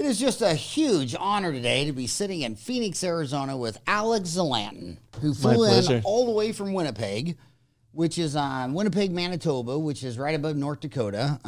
It is just a huge honor today to be sitting in Phoenix, Arizona with Alex Zlatin, who flew in all the way from Winnipeg, which is Winnipeg, Manitoba, which is right above North Dakota,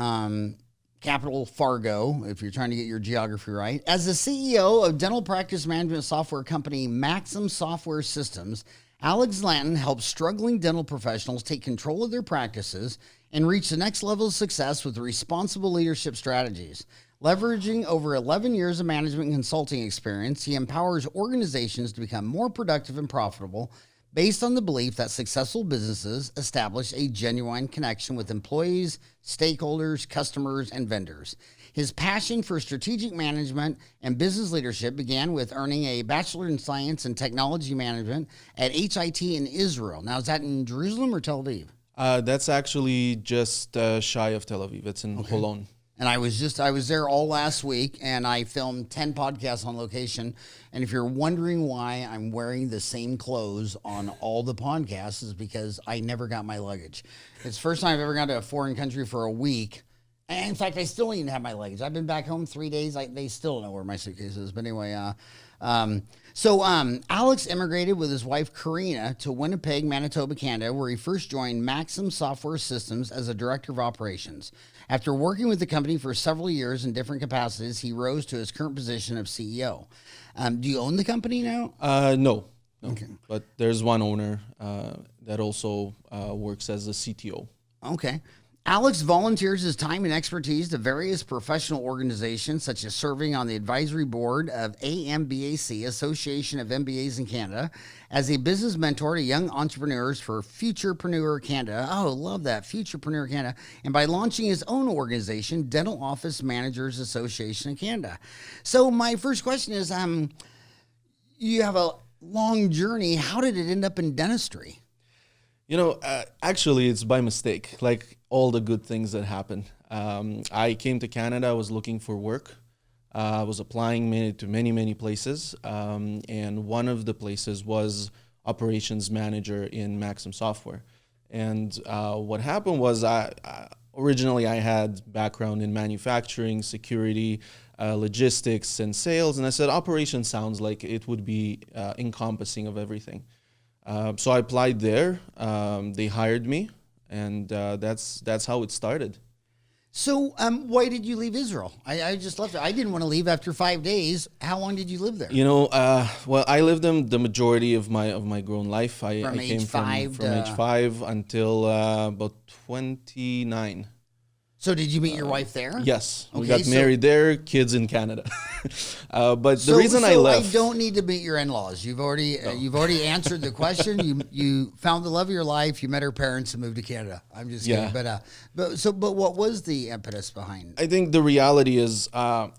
capital Fargo, if you're trying to get your geography right. As the CEO of dental practice management software company Maxim Software Systems, Alex Zlatin helps struggling dental professionals take control of their practices and reach the next level of success with responsible leadership strategies. Leveraging over 11 years of management consulting experience, he empowers organizations to become more productive and profitable based on the belief that successful businesses establish a genuine connection with employees, stakeholders, customers, and vendors. His passion for strategic management and business leadership began with earning a Bachelor in Science and Technology Management at HIT in Israel. Now, is that in Jerusalem or Tel Aviv? That's actually just shy of Tel Aviv. It's in Holon. And I was there all last week, and I filmed 10 podcasts on location. And if you're wondering why I'm wearing the same clothes on all the podcasts, is because I never got my luggage. It's the first time I've ever gone to a foreign country for a week. And in fact, I still don't even have my luggage. I've been back home 3 days. They still don't know where my suitcase is. But anyway, Alex immigrated with his wife, Karina, to Winnipeg, Manitoba, Canada, where he first joined Maxim Software Systems as a director of operations. After working with the company for several years in different capacities, he rose to his current position of CEO. Do you own the company now? No. Okay. But there's one owner that also works as a CTO. Okay. Alex volunteers his time and expertise to various professional organizations, such as serving on the advisory board of AMBAC, Association of MBAs in Canada, as a business mentor to young entrepreneurs for Futurepreneur Canada. Oh, love that, Futurepreneur Canada. And by launching his own organization, Dental Office Managers Association in Canada. So my first question is, you have a long journey. How did it end up in dentistry? Actually, it's by mistake, like all the good things that happen. I came to Canada, I was looking for work. I was applying to many places. And one of the places was operations manager in Maxim Software. And what happened was originally I had background in manufacturing, security, logistics, and sales. And I said, operations sounds like it would be encompassing of everything. So I applied there. They hired me, and that's how it started. So why did you leave Israel? I just left it. I didn't want to leave after 5 days. How long did you live there? Well, I lived in the majority of my grown life. I came from age 5 until about 29. So did you meet your wife there? Yes. Okay, we got married there, kids in Canada. But the reason I left... I don't need to meet your in-laws. You've already answered the question. You found the love of your life. You met her parents and moved to Canada. I'm just kidding. But what was the impetus behind? I think the reality is I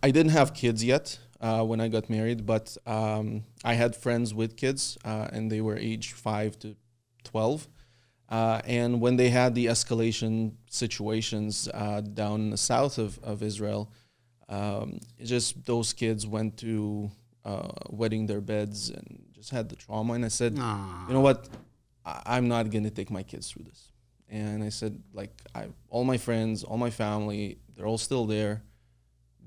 didn't have kids yet when I got married, but I had friends with kids, and they were age 5 to 12. And when they had the escalation situations down in the south of Israel, just those kids went to wetting their beds and just had the trauma. And I said, you know what? I'm not going to take my kids through this. And I said, all my friends, all my family, they're all still there,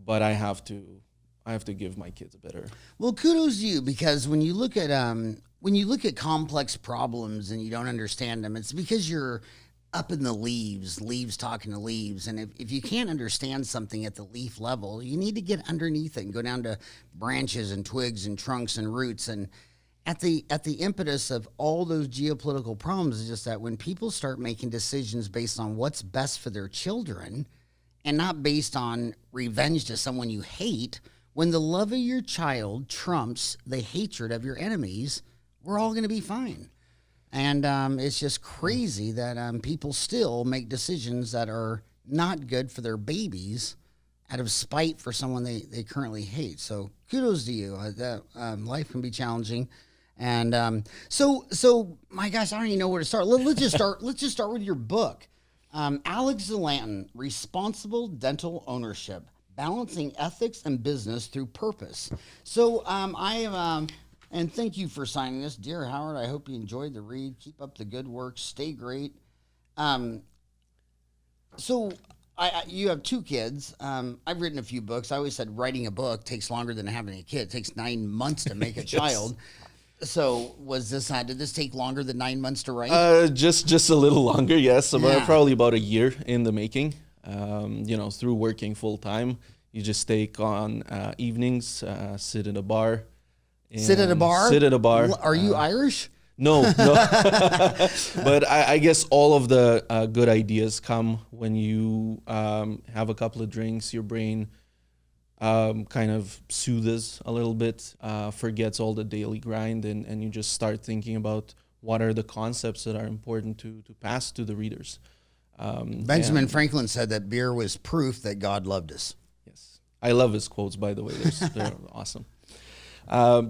but I have to give my kids a better. Well, kudos to you, because when you look at complex problems and you don't understand them, it's because you're up in the leaves talking to leaves. And if you can't understand something at the leaf level, you need to get underneath it and go down to branches and twigs and trunks and roots. And at the impetus of all those geopolitical problems is just that when people start making decisions based on what's best for their children and not based on revenge to someone you hate, when the love of your child trumps the hatred of your enemies, we're all going to be fine. And it's just crazy that people still make decisions that are not good for their babies out of spite for someone they currently hate. So kudos to you. Life can be challenging. And so my gosh, I don't even know where to start. Let's just start with your book. Alex Zlatin, Responsible Dental Ownership, Balancing Ethics and Business Through Purpose. So and thank you for signing this. Dear Howard, I hope you enjoyed the read. Keep up the good work. Stay great. So You have two kids. I've written a few books. I always said writing a book takes longer than having a kid. It takes 9 months to make a child. So did this take longer than 9 months to write? Just a little longer, yes. Yeah. Probably about a year in the making. Through working full time, you just take on evenings, sit at a bar. Sit at a bar? Sit at a bar. Are you Irish? No. But I guess all of the good ideas come when you have a couple of drinks. Your brain kind of soothes a little bit, forgets all the daily grind, and you just start thinking about what are the concepts that are important to pass to the readers. Benjamin Franklin said that beer was proof that God loved us. Yes. I love his quotes, by the way. They're awesome.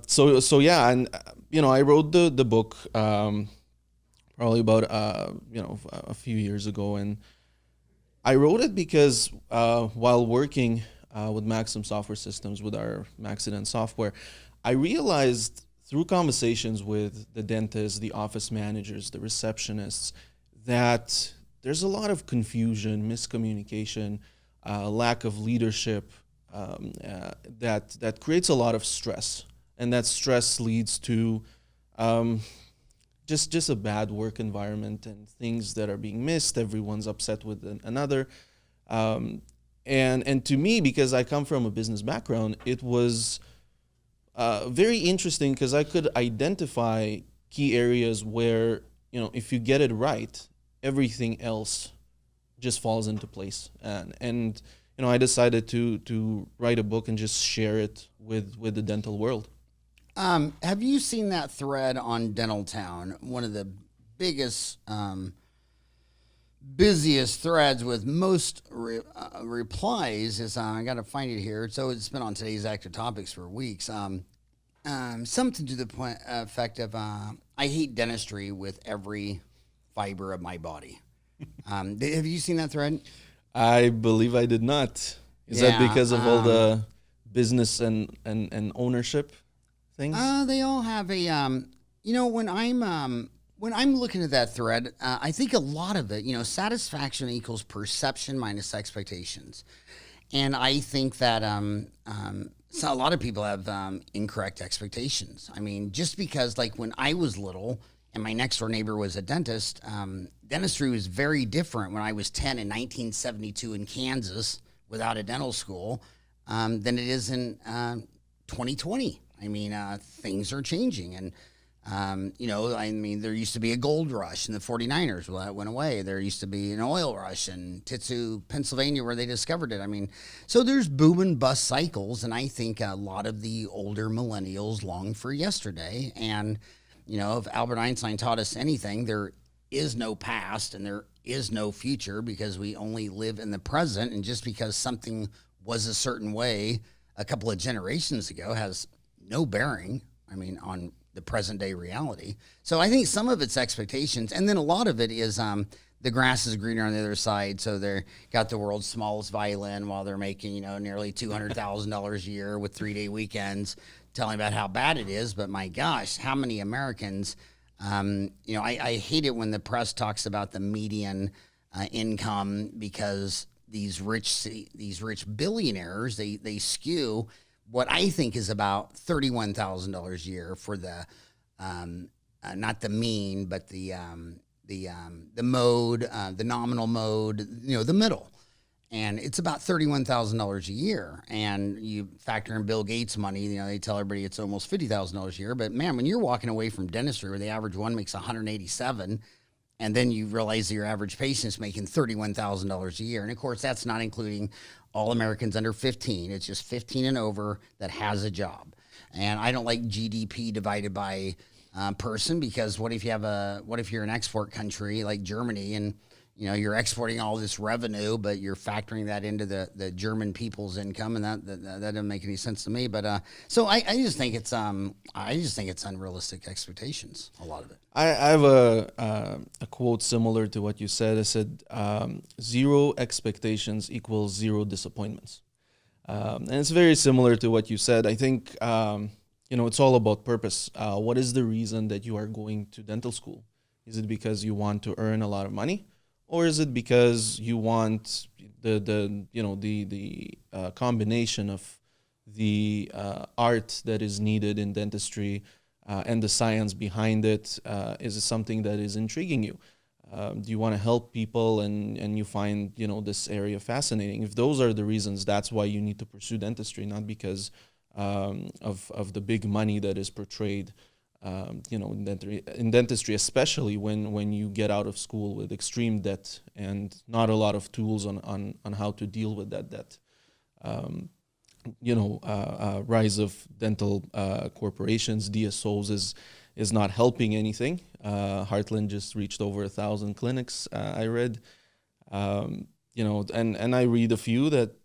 So yeah, and I wrote the book probably about a few years ago, and I wrote it because while working with Maxim Software Systems with our Maxim software, I realized through conversations with the dentists, the office managers, the receptionists, that there's a lot of confusion, miscommunication, lack of leadership. That creates a lot of stress, and that stress leads to just a bad work environment and things that are being missed. Everyone's upset with another, and to me, because I come from a business background, it was very interesting because I could identify key areas where if you get it right, everything else just falls into place, and I decided to write a book and just share it with the dental world. Have you seen that thread on Dental Town? One of the biggest, busiest threads with most replies is, I got to find it here. So it's been on today's Active Topics for weeks. Something to the point effect of, I hate dentistry with every fiber of my body. Have you seen that thread? I believe I did not. Is that because of all the business and ownership things? They all have a when I'm looking at that thread, I think a lot of it, satisfaction equals perception minus expectations, and I think that so a lot of people have incorrect expectations. I mean, just because like when I was little and my next door neighbor was a dentist, dentistry was very different when I was 10 in 1972 in Kansas without a dental school than it is in 2020. I mean, things are changing. And, there used to be a gold rush in the 49ers. Well, that went away. There used to be an oil rush in Titsue, Pennsylvania, where they discovered it. I mean, so there's boom and bust cycles. And I think a lot of the older millennials long for yesterday. And, if Albert Einstein taught us anything, there is no past and there is no future because we only live in the present. And just because something was a certain way a couple of generations ago has no bearing, on the present day reality. So I think some of it's expectations. And then a lot of it is the grass is greener on the other side. So they're got the world's smallest violin while they're making, nearly $200,000 a year with 3-day weekends, telling about how bad it is. But my gosh, how many Americans, I hate it when the press talks about the median income because these rich billionaires, they skew what I think is about $31,000 a year for the, not the mean, but the mode, the nominal mode, the middle. And it's about $31,000 a year. And you factor in Bill Gates' money, they tell everybody it's almost $50,000 a year. But man, when you're walking away from dentistry where the average one makes $187,000, and then you realize that your average patient's making $31,000 a year. And of course, that's not including all Americans under 15. It's just 15 and over that has a job. And I don't like GDP divided by person because what if you're an export country like Germany and you're exporting all this revenue, but you're factoring that into the German people's income, and that doesn't make any sense to me. But so I just think it's unrealistic expectations. A lot of it. I have a quote similar to what you said. I said, 0 expectations equals 0 disappointments. And it's very similar to what you said. I think, it's all about purpose. What is the reason that you are going to dental school? Is it because you want to earn a lot of money? or is it because you want the combination of the art that is needed in dentistry and the science behind it? Is it something that is intriguing you? Do you want to help people and you find this area fascinating? If those are the reasons, that's why you need to pursue dentistry, not because of the big money that is portrayed in dentistry, especially when you get out of school with extreme debt and not a lot of tools on how to deal with that debt. Rise of dental corporations, DSOs is not helping anything. Heartland just reached over 1,000 clinics, I read. And I read a few that,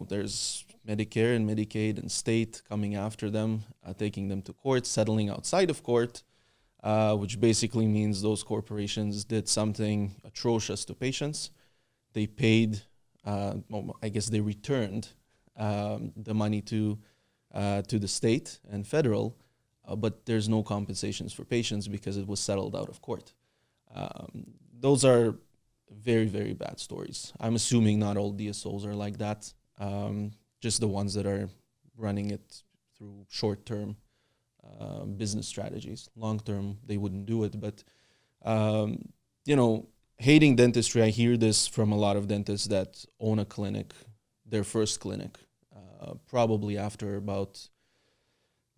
there's Medicare and Medicaid and state coming after them, taking them to court, settling outside of court, which basically means those corporations did something atrocious to patients. They paid, I guess they returned the money to the state and federal, but there's no compensations for patients because it was settled out of court. Those are very, very bad stories. I'm assuming not all DSOs are like that, just the ones that are running it through short-term business strategies. Long-term, they wouldn't do it. But, hating dentistry, I hear this from a lot of dentists that own a clinic, their first clinic, probably after about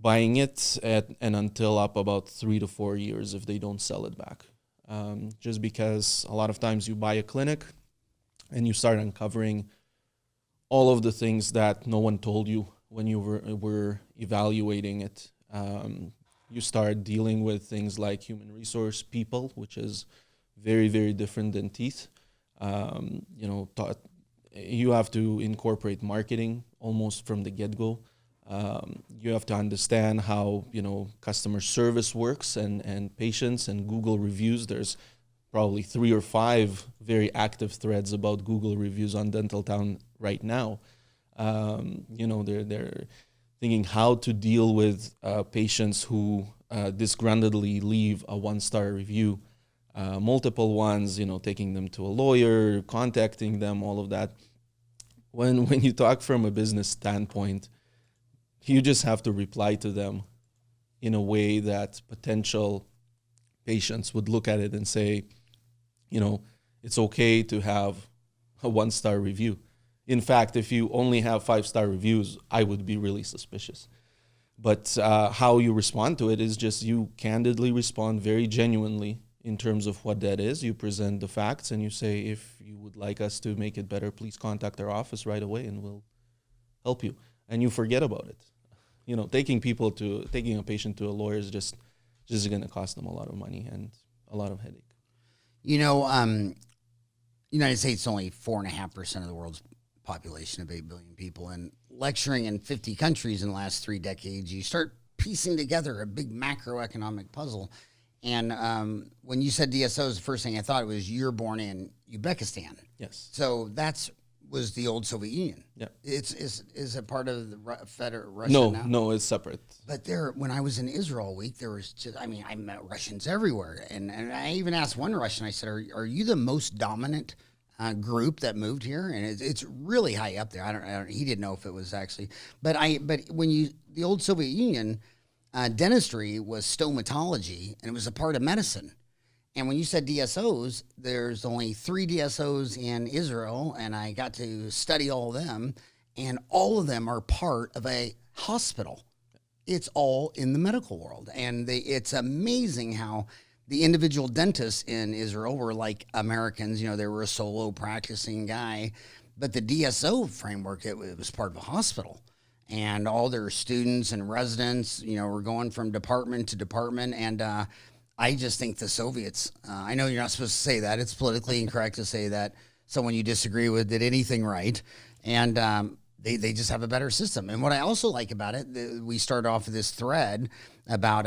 buying it and until up about 3 to 4 years if they don't sell it back. Just because a lot of times you buy a clinic and you start uncovering all of the things that no one told you when you were evaluating it. You start dealing with things like human resource people, which is very, very different than teeth. You have to incorporate marketing almost from the get-go. You have to understand how customer service works and patients and Google reviews. There's probably 3 or 5 very active threads about Google reviews on Dental Town right now. They're thinking how to deal with patients who disgruntledly leave a 1-star review, multiple ones. Taking them to a lawyer, contacting them, all of that. When you talk from a business standpoint, you just have to reply to them in a way that potential patients would look at it and say, it's okay to have a 1-star review. In fact, if you only have 5-star reviews, I would be really suspicious. But how you respond to it is just you candidly respond very genuinely in terms of what that is. You present the facts and you say, if you would like us to make it better, please contact our office right away and we'll help you. And you forget about it. Taking a patient to a lawyer is just going to cost them a lot of money and a lot of headache. United States is only 4.5% of the world's population of 8 billion people, and lecturing in 50 countries in the last 3 decades, you start piecing together a big macroeconomic puzzle. And when you said DSOs, the first thing I thought was you're born in Uzbekistan. Yes. So was the old Soviet Union. Yeah. Is it part of the Federal Russia now? No, it's separate. But when I was in Israel a week, there was I met Russians everywhere. And I even asked one Russian, I said, are you the most dominant group that moved here? And it's really high up there. I don't he didn't know if it was actually, but when the old Soviet Union, dentistry was stomatology and it was a part of medicine. And when you said DSOs, there's only 3 DSOs in Israel, and I got to study all of them, and all of them are part of a hospital. It's all in the medical world. And it's amazing how the individual dentists in Israel were like Americans. They were a solo practicing guy. But the DSO framework, it was part of a hospital. And all their students and residents, were going from department to department. And I just think the Soviets, I know you're not supposed to say that. It's politically incorrect to say that someone you disagree with did anything right. And they just have a better system. And what I also like about it, we start off with this thread about,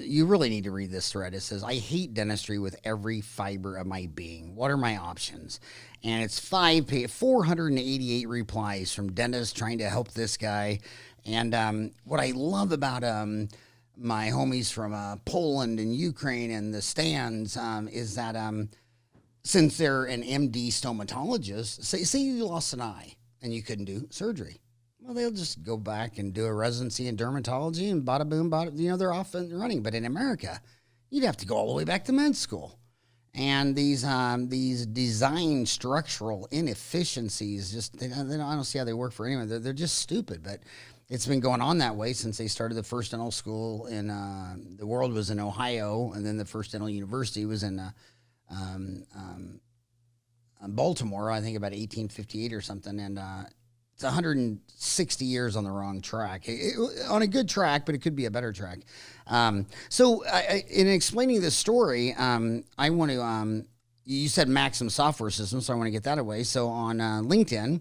you really need to read this thread. It says, I hate dentistry with every fiber of my being. What are my options? And it's 488 replies from dentists trying to help this guy. And what I love about my homies from Poland and Ukraine and the stands is that since they're an MD stomatologist, say you lost an eye and you couldn't do surgery. Well, they'll just go back and do a residency in dermatology and bada boom, they're off and running. But in America, you'd have to go all the way back to med school. And these design structural inefficiencies, I don't see how they work for anyone. They're just stupid. But it's been going on that way since they started the first dental school in the world was in Ohio, and then the first dental university was in Baltimore, I think about 1858 or something. And it's 160 years on the wrong track. On a good track, but it could be a better track. So in explaining this story, I want to, you said Maxim Software Systems, so I want to get that away. So on LinkedIn,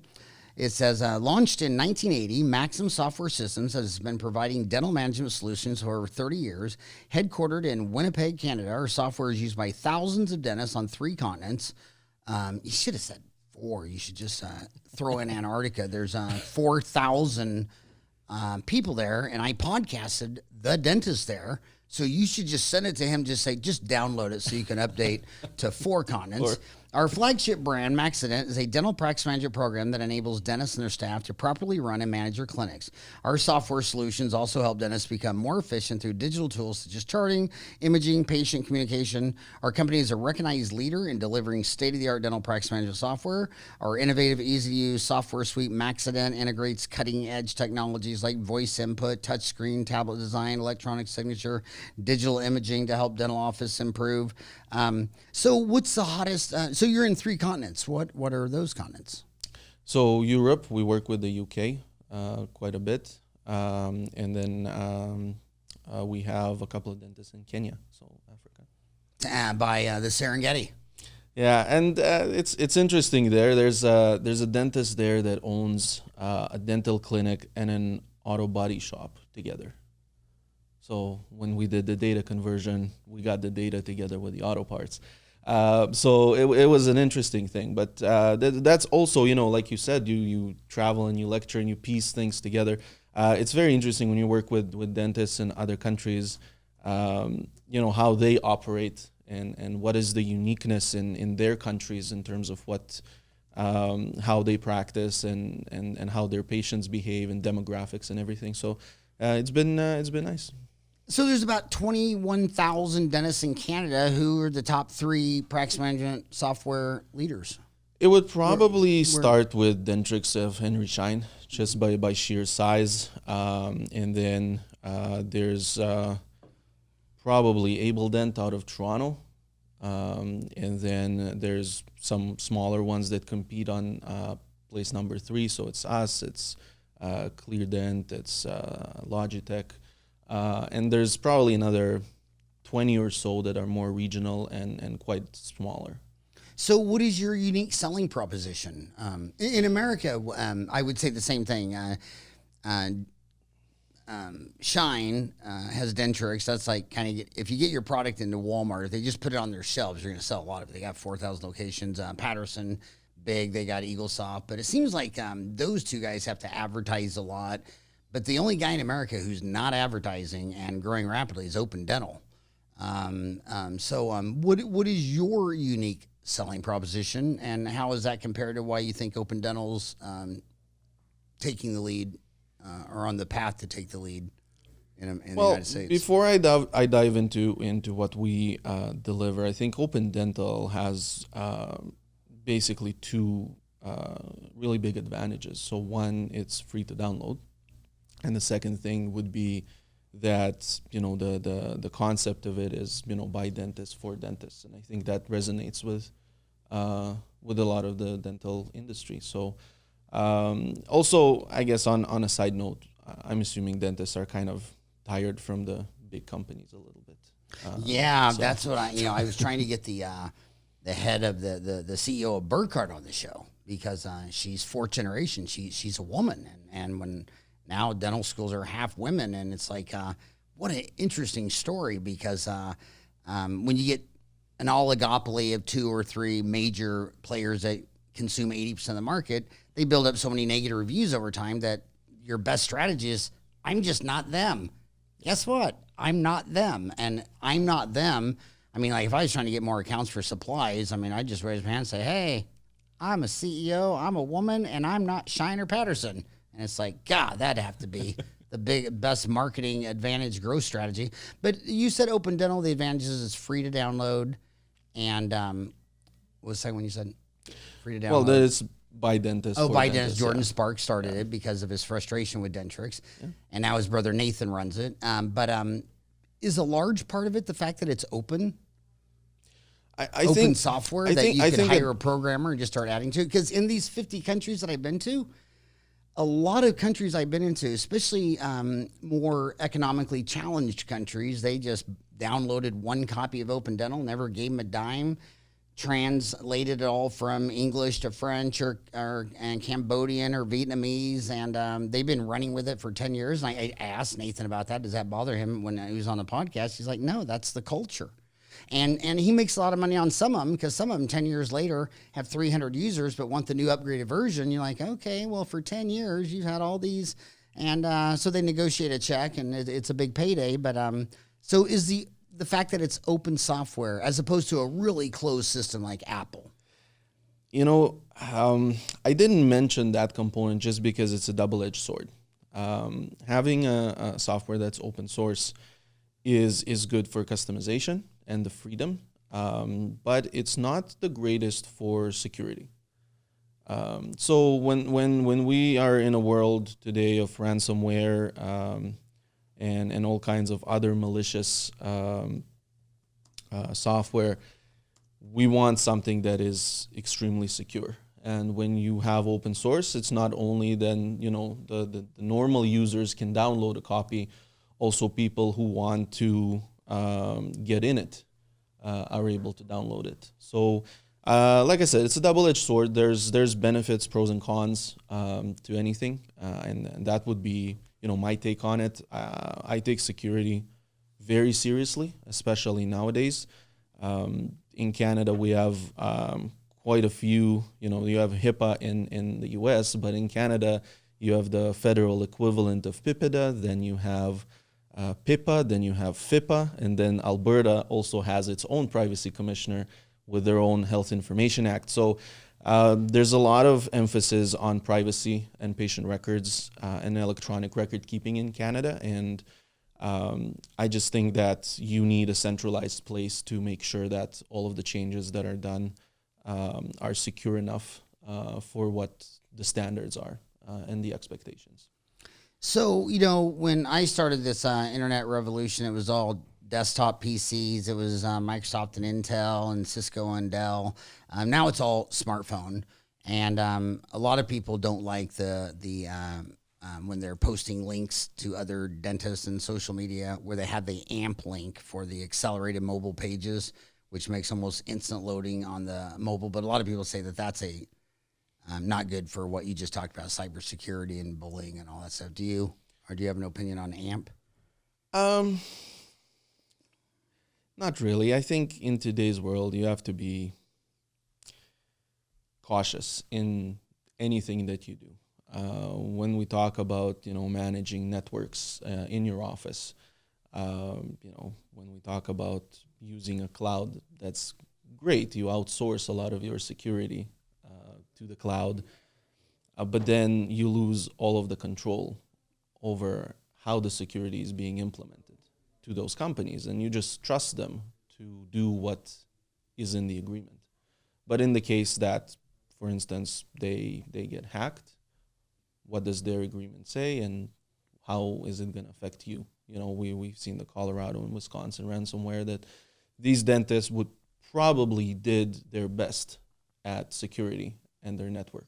it says, launched in 1980, Maxim Software Systems has been providing dental management solutions for over 30 years. Headquartered in Winnipeg, Canada, our software is used by thousands of dentists on 3 continents. You should have said 4. You should just throw in Antarctica. There's 4,000 people there, and I podcasted the dentist there. So you should just send it to him. Just say, just download it so you can update to 4 continents. Our flagship brand, Maxident, is a dental practice management program that enables dentists and their staff to properly run and manage their clinics. Our software solutions also help dentists become more efficient through digital tools such as charting, imaging, patient communication. Our company is a recognized leader in delivering state-of-the-art dental practice management software. Our innovative, easy-to-use software suite, Maxident, integrates cutting-edge technologies like voice input, touchscreen, tablet design, electronic signature, digital imaging to help dental office improve. So what's the hottest? So you're in 3 continents. What are those continents? So Europe, we work with the UK quite a bit, and then we have a couple of dentists in Kenya, so Africa. By the Serengeti. Yeah, and it's interesting there. There's a dentist there that owns a dental clinic and an auto body shop together. So when we did the data conversion, we got the data together with the auto parts. So it was an interesting thing. But that's also, like you said, you travel and you lecture and you piece things together. It's very interesting when you work with dentists in other countries, how they operate and what is the uniqueness in their countries in terms of what how they practice and how their patients behave and demographics and everything. So it's been nice. So there's about 21,000 dentists in Canada who are the top 3 practice management software leaders. It would probably start with Dentrix of Henry Schein, just by sheer size. And then there's probably Able Dent out of Toronto. And then there's some smaller ones that compete on place number 3. So it's us, it's Clear Dent, it's Logitech. And there's probably another 20 or so that are more regional and quite smaller. So what is your unique selling proposition? In America, I would say the same thing. Shine has Dentrix. That's like if you get your product into Walmart, if they just put it on their shelves, you're going to sell a lot of it. They got 4,000 locations. Patterson, big. They got EagleSoft. But it seems like those 2 guys have to advertise a lot. But the only guy in America who's not advertising and growing rapidly is Open Dental. What is your unique selling proposition, and how is that compared to why you think Open Dental's taking the lead or on the path to take the lead in the United States? Before I dive into what we deliver, I think Open Dental has basically 2 really big advantages. So one, it's free to download. And the second thing would be that, the concept of it is, by dentists for dentists. And I think that resonates with a lot of the dental industry. So also, I guess on a side note, I'm assuming dentists are kind of tired from the big companies a little bit. That's what I was trying to get the head of the CEO of Burkhardt on the show because she's 4th generation. She's a woman. And when now dental schools are half women, and it's like, what an interesting story because when you get an oligopoly of 2 or 3 major players that consume 80% of the market, they build up so many negative reviews over time that your best strategy is, I'm just not them. Guess what? I'm not them. And I'm not them. I mean, like if I was trying to get more accounts for supplies, I mean, I'd just raise my hand and say, hey, I'm a CEO, I'm a woman, and I'm not Shiner Patterson. And it's like, God, that'd have to be the best marketing advantage growth strategy. But you said Open Dental, the advantages is free to download. And what was the second one you said? Free to download. Well, that is by dentists. Oh, for by dentists, dentist. Jordan yeah. Sparks started it because of his frustration with Dentrix. And now his brother Nathan runs it. But is a large part of it the fact that it's open? I Open think software I that think- you I could think hire a programmer and just start adding to it? Because in these 50 countries that I've been to, a lot of countries I've been into, especially more economically challenged countries, they just downloaded one copy of Open Dental, never gave them a dime, translated it all from English to French and Cambodian or Vietnamese, and they've been running with it for 10 years. And I asked Nathan about that. Does that bother him when he was on the podcast? He's like, no, that's the culture. And he makes a lot of money on some of them because some of them 10 years later have 300 users but want the new upgraded version. You're like, okay, well, for 10 years, you've had all these. And so they negotiate a check, and it's a big payday. But so is the fact that it's open software as opposed to a really closed system like Apple? You know, I didn't mention that component just because it's a double-edged sword. Having a software that's open source is good for customization and the freedom, but it's not the greatest for security. So when we are in a world today of ransomware and all kinds of other malicious software, we want something that is extremely secure. And when you have open source, it's not only then, you know, the normal users can download a copy, also people who want to get in it are able to download it. So like I said, it's a double-edged sword. There's benefits, pros and cons to anything. And that would be, you know, my take on it. I take security very seriously, especially nowadays. In Canada, we have quite a few, you know, you have HIPAA in the US, but in Canada, you have the federal equivalent of PIPEDA, then you have PIPA, then you have FIPA, and then Alberta also has its own privacy commissioner with their own Health Information Act. So there's a lot of emphasis on privacy and patient records and electronic record keeping in Canada. And I just think that you need a centralized place to make sure that all of the changes that are done are secure enough for what the standards are and the expectations. So, you know, when I started this internet revolution, it was all desktop PCs. It was Microsoft and Intel and Cisco and Dell. Now it's all smartphone. And a lot of people don't like the when they're posting links to other dentists and social media where they have the AMP link for the accelerated mobile pages, which makes almost instant loading on the mobile. But a lot of people say that that's not good for what you just talked about, cybersecurity and bullying and all that stuff. Do you have an opinion on AMP? Not really. I think in today's world, you have to be cautious in anything that you do. When we talk about, you know, managing networks in your office, you know, when we talk about using a cloud, that's great. You outsource a lot of your security to the cloud, but then you lose all of the control over how the security is being implemented to those companies, and you just trust them to do what is in the agreement. But in the case that, for instance, they get hacked, what does their agreement say, and how is it going to affect you? You know, we've seen the Colorado and Wisconsin ransomware that these dentists would probably did their best at security and their network,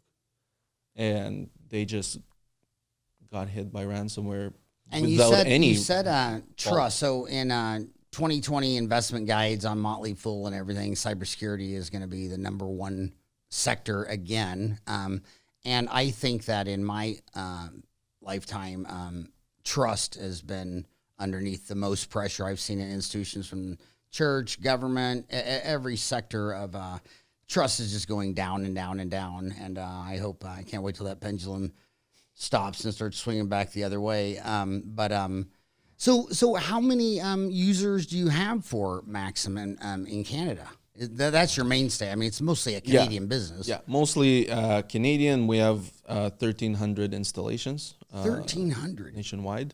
and they just got hit by ransomware and without you said trust. So in 2020 investment guides on Motley Fool and everything, cybersecurity is going to be the number one sector again. And I think that in my lifetime, trust has been underneath the most pressure I've seen in institutions, from church, government, every sector of trust is just going down and down and down. And I can't wait till that pendulum stops and starts swinging back the other way. So how many users do you have for Maxim in Canada? That's your mainstay. I mean, it's mostly a Canadian business. Yeah, mostly Canadian. We have 1,300 installations. 1,300 nationwide.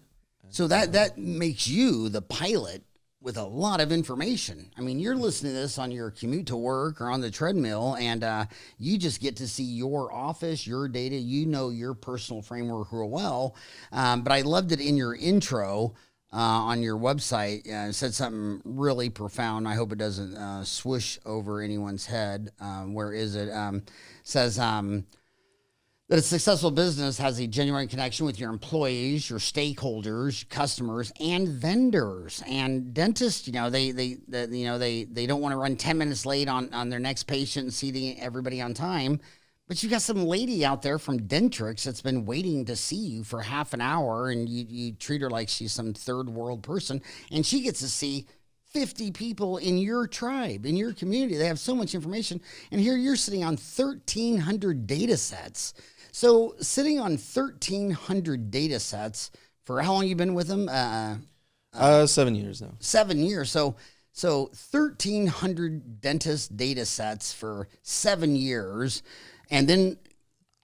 So that makes you the pilot with a lot of information. I mean, you're listening to this on your commute to work or on the treadmill, and you just get to see your office, your data. You know your personal framework real well. But I loved it in your intro on your website. It said something really profound. I hope it doesn't swoosh over anyone's head. Where is it? Says that a successful business has a genuine connection with your employees, your stakeholders, customers, and vendors. And dentists, they don't want to run 10 minutes late on their next patient and see everybody on time. But you got some lady out there from Dentrix that's been waiting to see you for half an hour, and you treat her like she's some third world person, and she gets to see 50 people in your tribe, in your community. They have so much information, and here you're sitting on 1,300 data sets. So sitting on 1,300 data sets for how long you been with them? 7 years now. 7 years. So 1,300 dentist data sets for 7 years. And then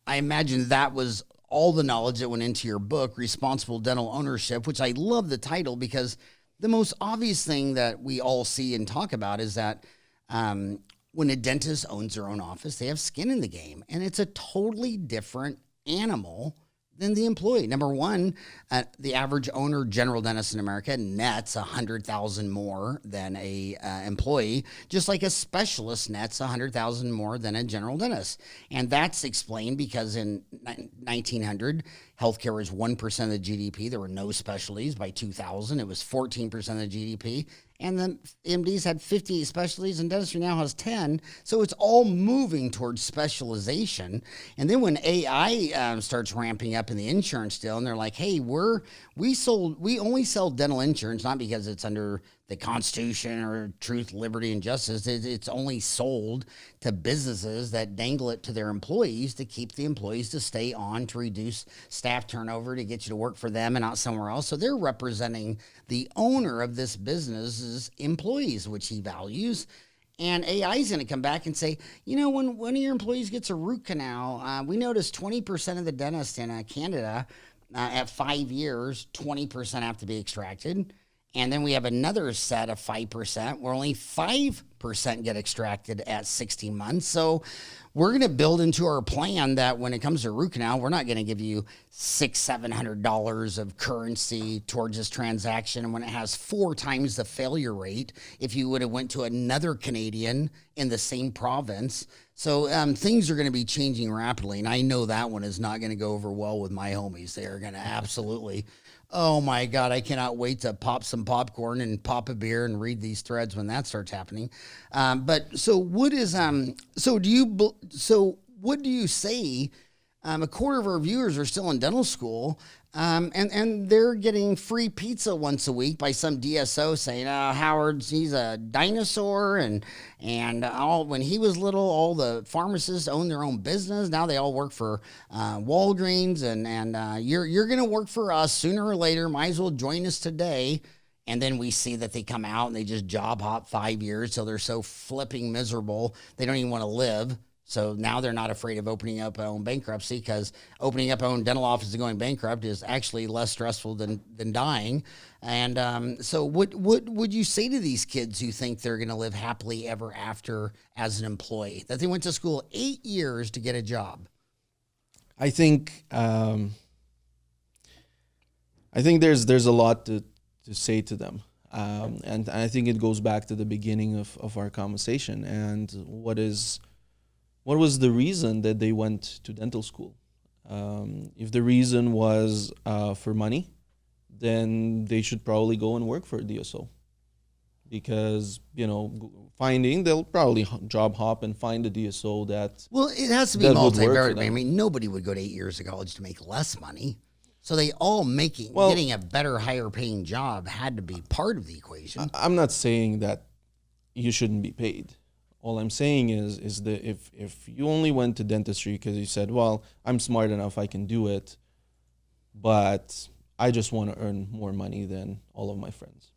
I imagine that was all the knowledge that went into your book, Responsible Dental Ownership, which I love the title because the most obvious thing that we all see and talk about is that when a dentist owns their own office, they have skin in the game, and it's a totally different animal than the employee. Number one, the average owner, general dentist in America, nets $100,000 more than a employee, just like a specialist nets $100,000 more than a general dentist. And that's explained because in 1900, healthcare was 1% of the GDP. There were no specialties. By 2000, it was 14% of the GDP. And the MDs had 50 specialties, and dentistry now has 10. So it's all moving towards specialization. And then when AI starts ramping up in the insurance deal, and they're like, "Hey, we only sell dental insurance not because it's under the Constitution or truth, liberty, and justice. It's only sold to businesses that dangle it to their employees to keep the employees to stay on, to reduce staff turnover, to get you to work for them and not somewhere else." So they're representing the owner of this business's employees, which he values. And AI is going to come back and say, when one of your employees gets a root canal, we noticed 20% of the dentists in Canada at 5 years, 20% have to be extracted. And then we have another set of 5% where only 5% get extracted at 60 months. So we're going to build into our plan that when it comes to root canal, we're not going to give you $600-700 of currency towards this transaction. And when it has 4 times the failure rate, if you would have went to another Canadian in the same province. So things are going to be changing rapidly. And I know that one is not going to go over well with my homies. They are going to absolutely... Oh my God, I cannot wait to pop some popcorn and pop a beer and read these threads when that starts happening. But so what is what do you say? A quarter of our viewers are still in dental school, and they're getting free pizza once a week by some DSO saying, he's a dinosaur, and when he was little, all the pharmacists owned their own business. Now they all work for Walgreens, and you're going to work for us sooner or later. Might as well join us today. And then we see that they come out and they just job hop 5 years till they're so flipping miserable they don't even want to live. So now they're not afraid of opening up their own bankruptcy, because opening up their own dental office and going bankrupt is actually less stressful than dying. And so what would you say to these kids who think they're going to live happily ever after as an employee, that they went to school 8 years to get a job? I think there's a lot to say to them. And I think it goes back to the beginning of our conversation, and what was the reason that they went to dental school? If the reason was for money, then they should probably go and work for a DSO, because they'll probably job hop and find a DSO that. Well, it has to be multivariate. I mean, nobody would go to 8 years of college to make less money. So they all getting a better, higher paying job had to be part of the equation. I'm not saying that you shouldn't be paid. All I'm saying is that if you only went to dentistry because you said, well, I'm smart enough, I can do it, but I just want to earn more money than all of my friends.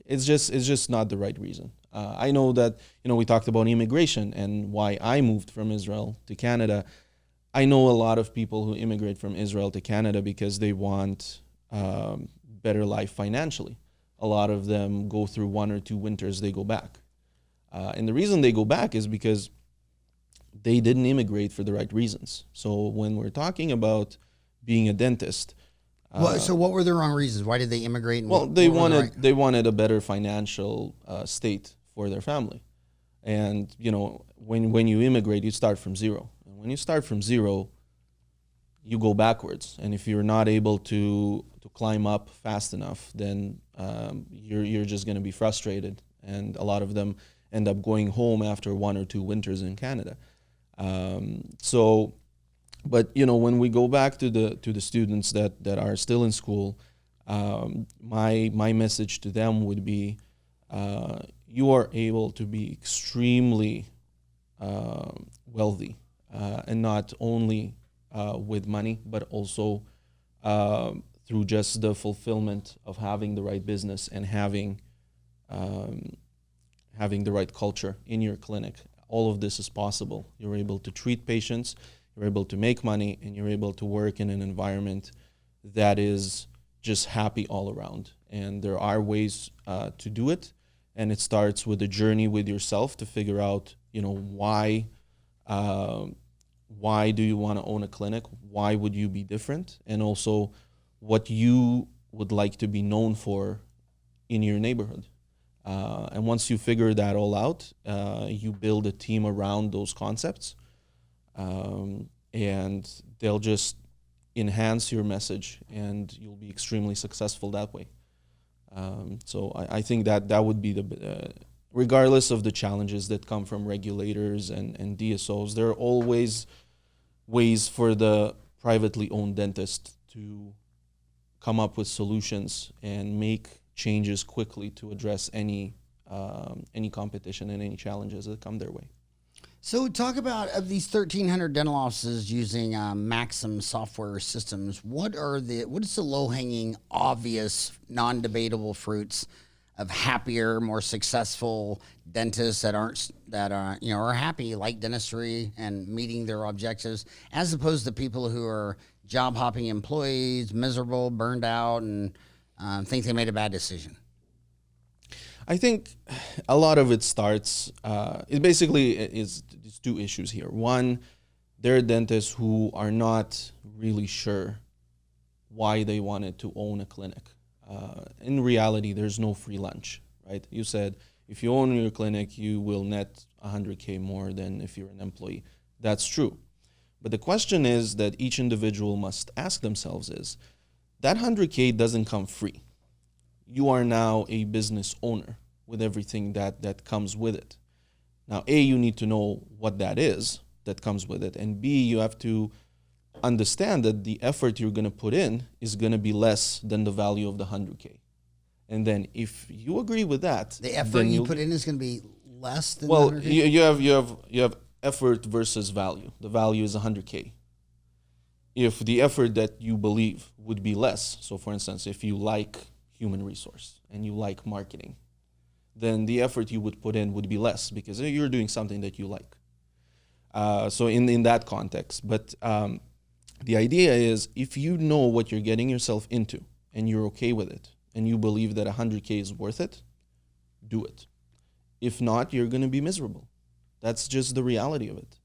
It's just not the right reason. I know that, we talked about immigration and why I moved from Israel to Canada. I know a lot of people who immigrate from Israel to Canada because they want better life financially. A lot of them go through 1 or 2 winters, they go back. And the reason they go back is because they didn't immigrate for the right reasons. So when we're talking about being a dentist, So what were the wrong reasons? Why did they immigrate? And they wanted a better financial state for their family. And when you immigrate, you start from zero. And when you start from zero, you go backwards. And if you're not able to climb up fast enough, then you're just going to be frustrated. And a lot of them end up going home after 1 or 2 winters in Canada. But when we go back to the students that are still in school, my message to them would be, you are able to be extremely wealthy, and not only with money, but also through just the fulfillment of having the right business and having the right culture in your clinic. All of this is possible. You're able to treat patients, you're able to make money, and you're able to work in an environment that is just happy all around. And there are ways to do it. And it starts with a journey with yourself to figure out, why do you want to own a clinic? Why would you be different? And also what you would like to be known for in your neighborhood. And once you figure that all out, you build a team around those concepts, and they'll just enhance your message, and you'll be extremely successful that way. So I think that would be regardless of the challenges that come from regulators and DSOs, there are always ways for the privately owned dentist to come up with solutions and make changes quickly to address any competition and any challenges that come their way. So talk about, of these 1,300 dental offices using Maxim Software Systems, what is the low-hanging, obvious, non-debatable fruits of happier, more successful dentists that are happy, like dentistry and meeting their objectives, as opposed to people who are job-hopping employees, miserable, burned out, and think they made a bad decision? I think a lot of it starts, it basically is 2 issues here. One, there are dentists who are not really sure why they wanted to own a clinic. In reality, there's no free lunch, right? You said if you own your clinic, you will net $100K more than if you're an employee. That's true. But the question is that each individual must ask themselves is, that $100K doesn't come free. You are now a business owner with everything that comes with it. Now, A, you need to know what that is that comes with it. And B, you have to understand that the effort you're going to put in is going to be less than the value of the $100K. And then if you agree with that, the effort you put in is going to be less than well, the $100K? you have effort versus value. The value is $100K. If the effort that you believe would be less, so for instance, if you like human resource and you like marketing, then the effort you would put in would be less because you're doing something that you like. So in that context, but the idea is if you know what you're getting yourself into and you're okay with it and you believe that $100K is worth it, do it. If not, you're going to be miserable. That's just the reality of it.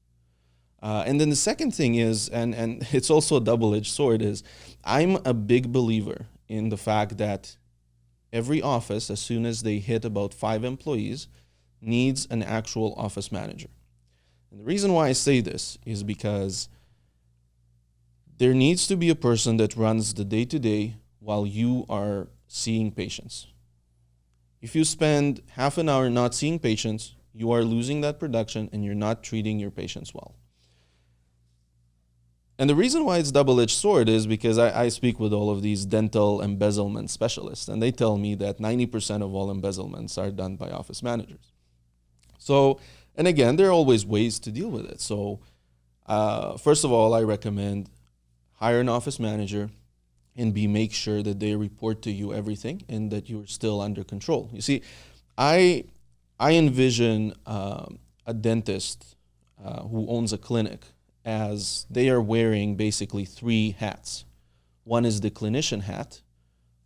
And then the second thing is, and it's also a double-edged sword, is I'm a big believer in the fact that every office, as soon as they hit about 5 employees, needs an actual office manager. And the reason why I say this is because there needs to be a person that runs the day-to-day while you are seeing patients. If you spend half an hour not seeing patients, you are losing that production and you're not treating your patients well. And the reason why it's double-edged sword is because I speak with all of these dental embezzlement specialists, and they tell me that 90% of all embezzlements are done by office managers. So, and again, there are always ways to deal with it. So, first of all, I recommend hire an office manager, and B, make sure that they report to you everything and that you're still under control. You see, I envision a dentist who owns a clinic as they are wearing basically three hats. One is the clinician hat,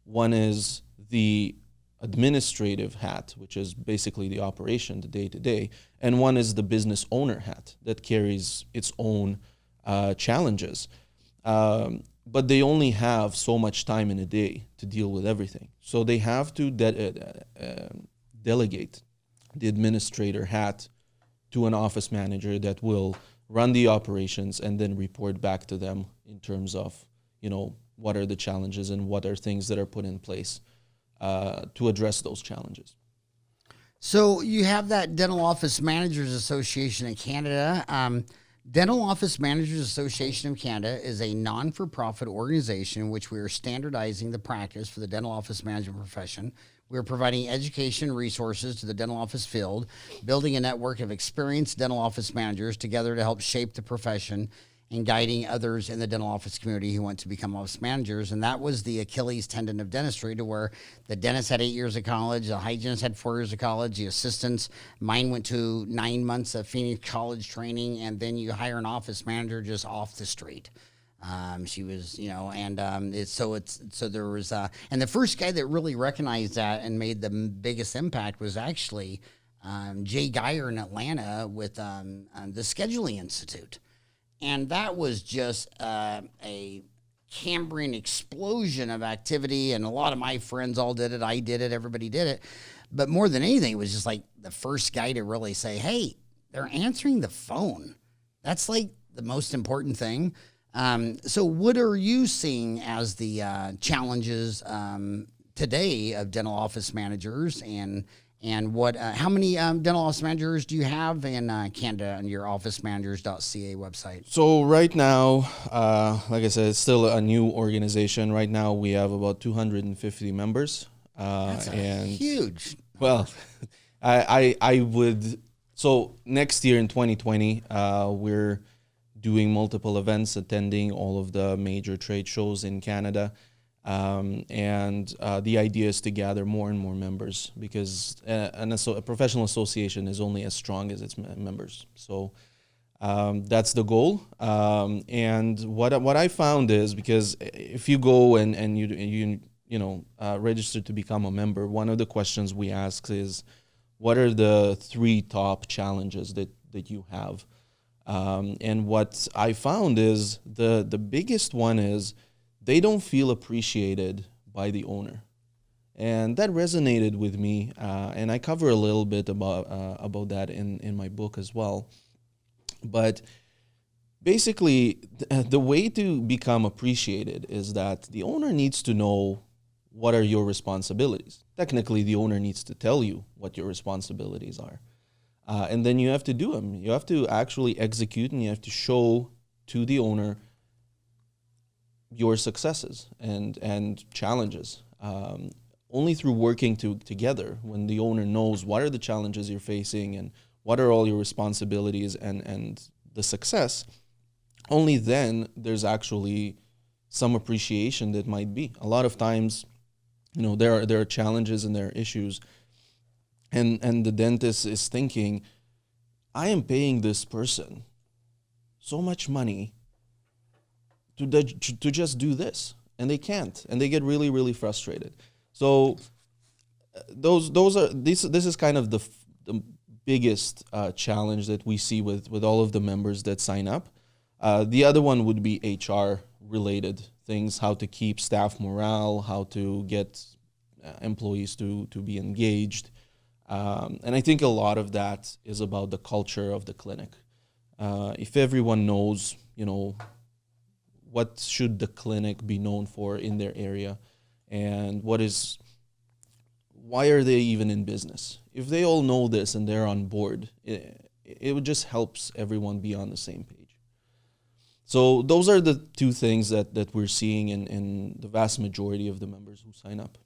one is the administrative hat, which is basically the operation, the day-to-day, and one is the business owner hat that carries its own challenges. But they only have so much time in a day to deal with everything. So they have to delegate the administrator hat to an office manager that will run the operations and then report back to them in terms of, what are the challenges and what are things that are put in place to address those challenges. So you have that Dental Office Managers Association in Canada. Dental Office Managers Association of Canada is a non-for-profit organization in which we are standardizing the practice for the dental office management profession. We are providing education resources to the dental office field, building a network of experienced dental office managers together to help shape the profession and guiding others in the dental office community who want to become office managers. And that was the Achilles tendon of dentistry, to where the dentist had 8 years of college, the hygienist had 4 years of college, the assistants, mine went to 9 months of Phoenix College training, and then you hire an office manager just off the street. She was, and there was, and the first guy that really recognized that and made the biggest impact was actually Jay Geyer in Atlanta with the Scheduling Institute. And that was just a Cambrian explosion of activity, and a lot of my friends all did it. I did it. Everybody did it. But more than anything, it was just like the first guy to really say, hey, they're answering the phone. That's like the most important thing. So what are you seeing as the challenges today of dental office managers, and what? How many dental office managers do you have in Canada on your officemanagers.ca website? So right now, like I said, it's still a new organization. Right now, we have about 250 members. That's huge. Well, I would. So next year in 2020, we're doing multiple events, attending all of the major trade shows in Canada. And the idea is to gather more and more members, because a professional association is only as strong as its members. So that's the goal. And what I found is, because if you go and you register to become a member, one of the questions we ask is, what are the 3 top challenges that you have? And what I found is the biggest one is, they don't feel appreciated by the owner. And that resonated with me, and I cover a little bit about that in my book as well. But basically, the way to become appreciated is that the owner needs to know what are your responsibilities. Technically, the owner needs to tell you what your responsibilities are. And then you have to do them. You have to actually execute, and you have to show to the owner your successes and challenges. Only through working together, when the owner knows what are the challenges you're facing and what are all your responsibilities and the success, only then there's actually some appreciation that might be. A lot of times, there are challenges and there are issues, and the dentist is thinking, I am paying this person so much money to just do this, and they can't, and they get really, really frustrated. So this is kind of the biggest challenge that we see with all of the members that sign up. The other one would be HR related things, how to keep staff morale, how to get employees to be engaged, and I think a lot of that is about the culture of the clinic. If everyone knows, what should the clinic be known for in their area, and why are they even in business? If they all know this and they're on board, it would just helps everyone be on the same page. So those are the 2 things that we're seeing in the vast majority of the members who sign up.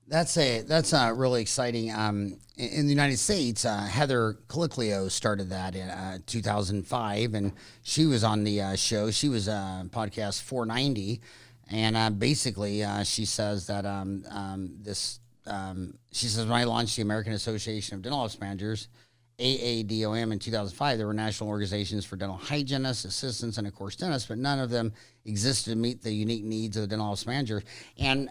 That's really exciting. In the United States, Heather Colicchio started that in 2005, and she was on the show. She was podcast 490, and basically she says that she says when I launched the American Association of Dental Office Managers, AADOM, in 2005, there were national organizations for dental hygienists, assistants, and of course dentists, but none of them existed to meet the unique needs of the dental office manager. And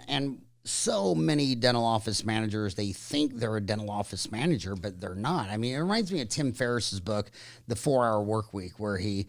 so many dental office managers, they think they're a dental office manager, but they're not. I mean, it reminds me of Tim Ferriss's book, The 4-Hour Work Week, where he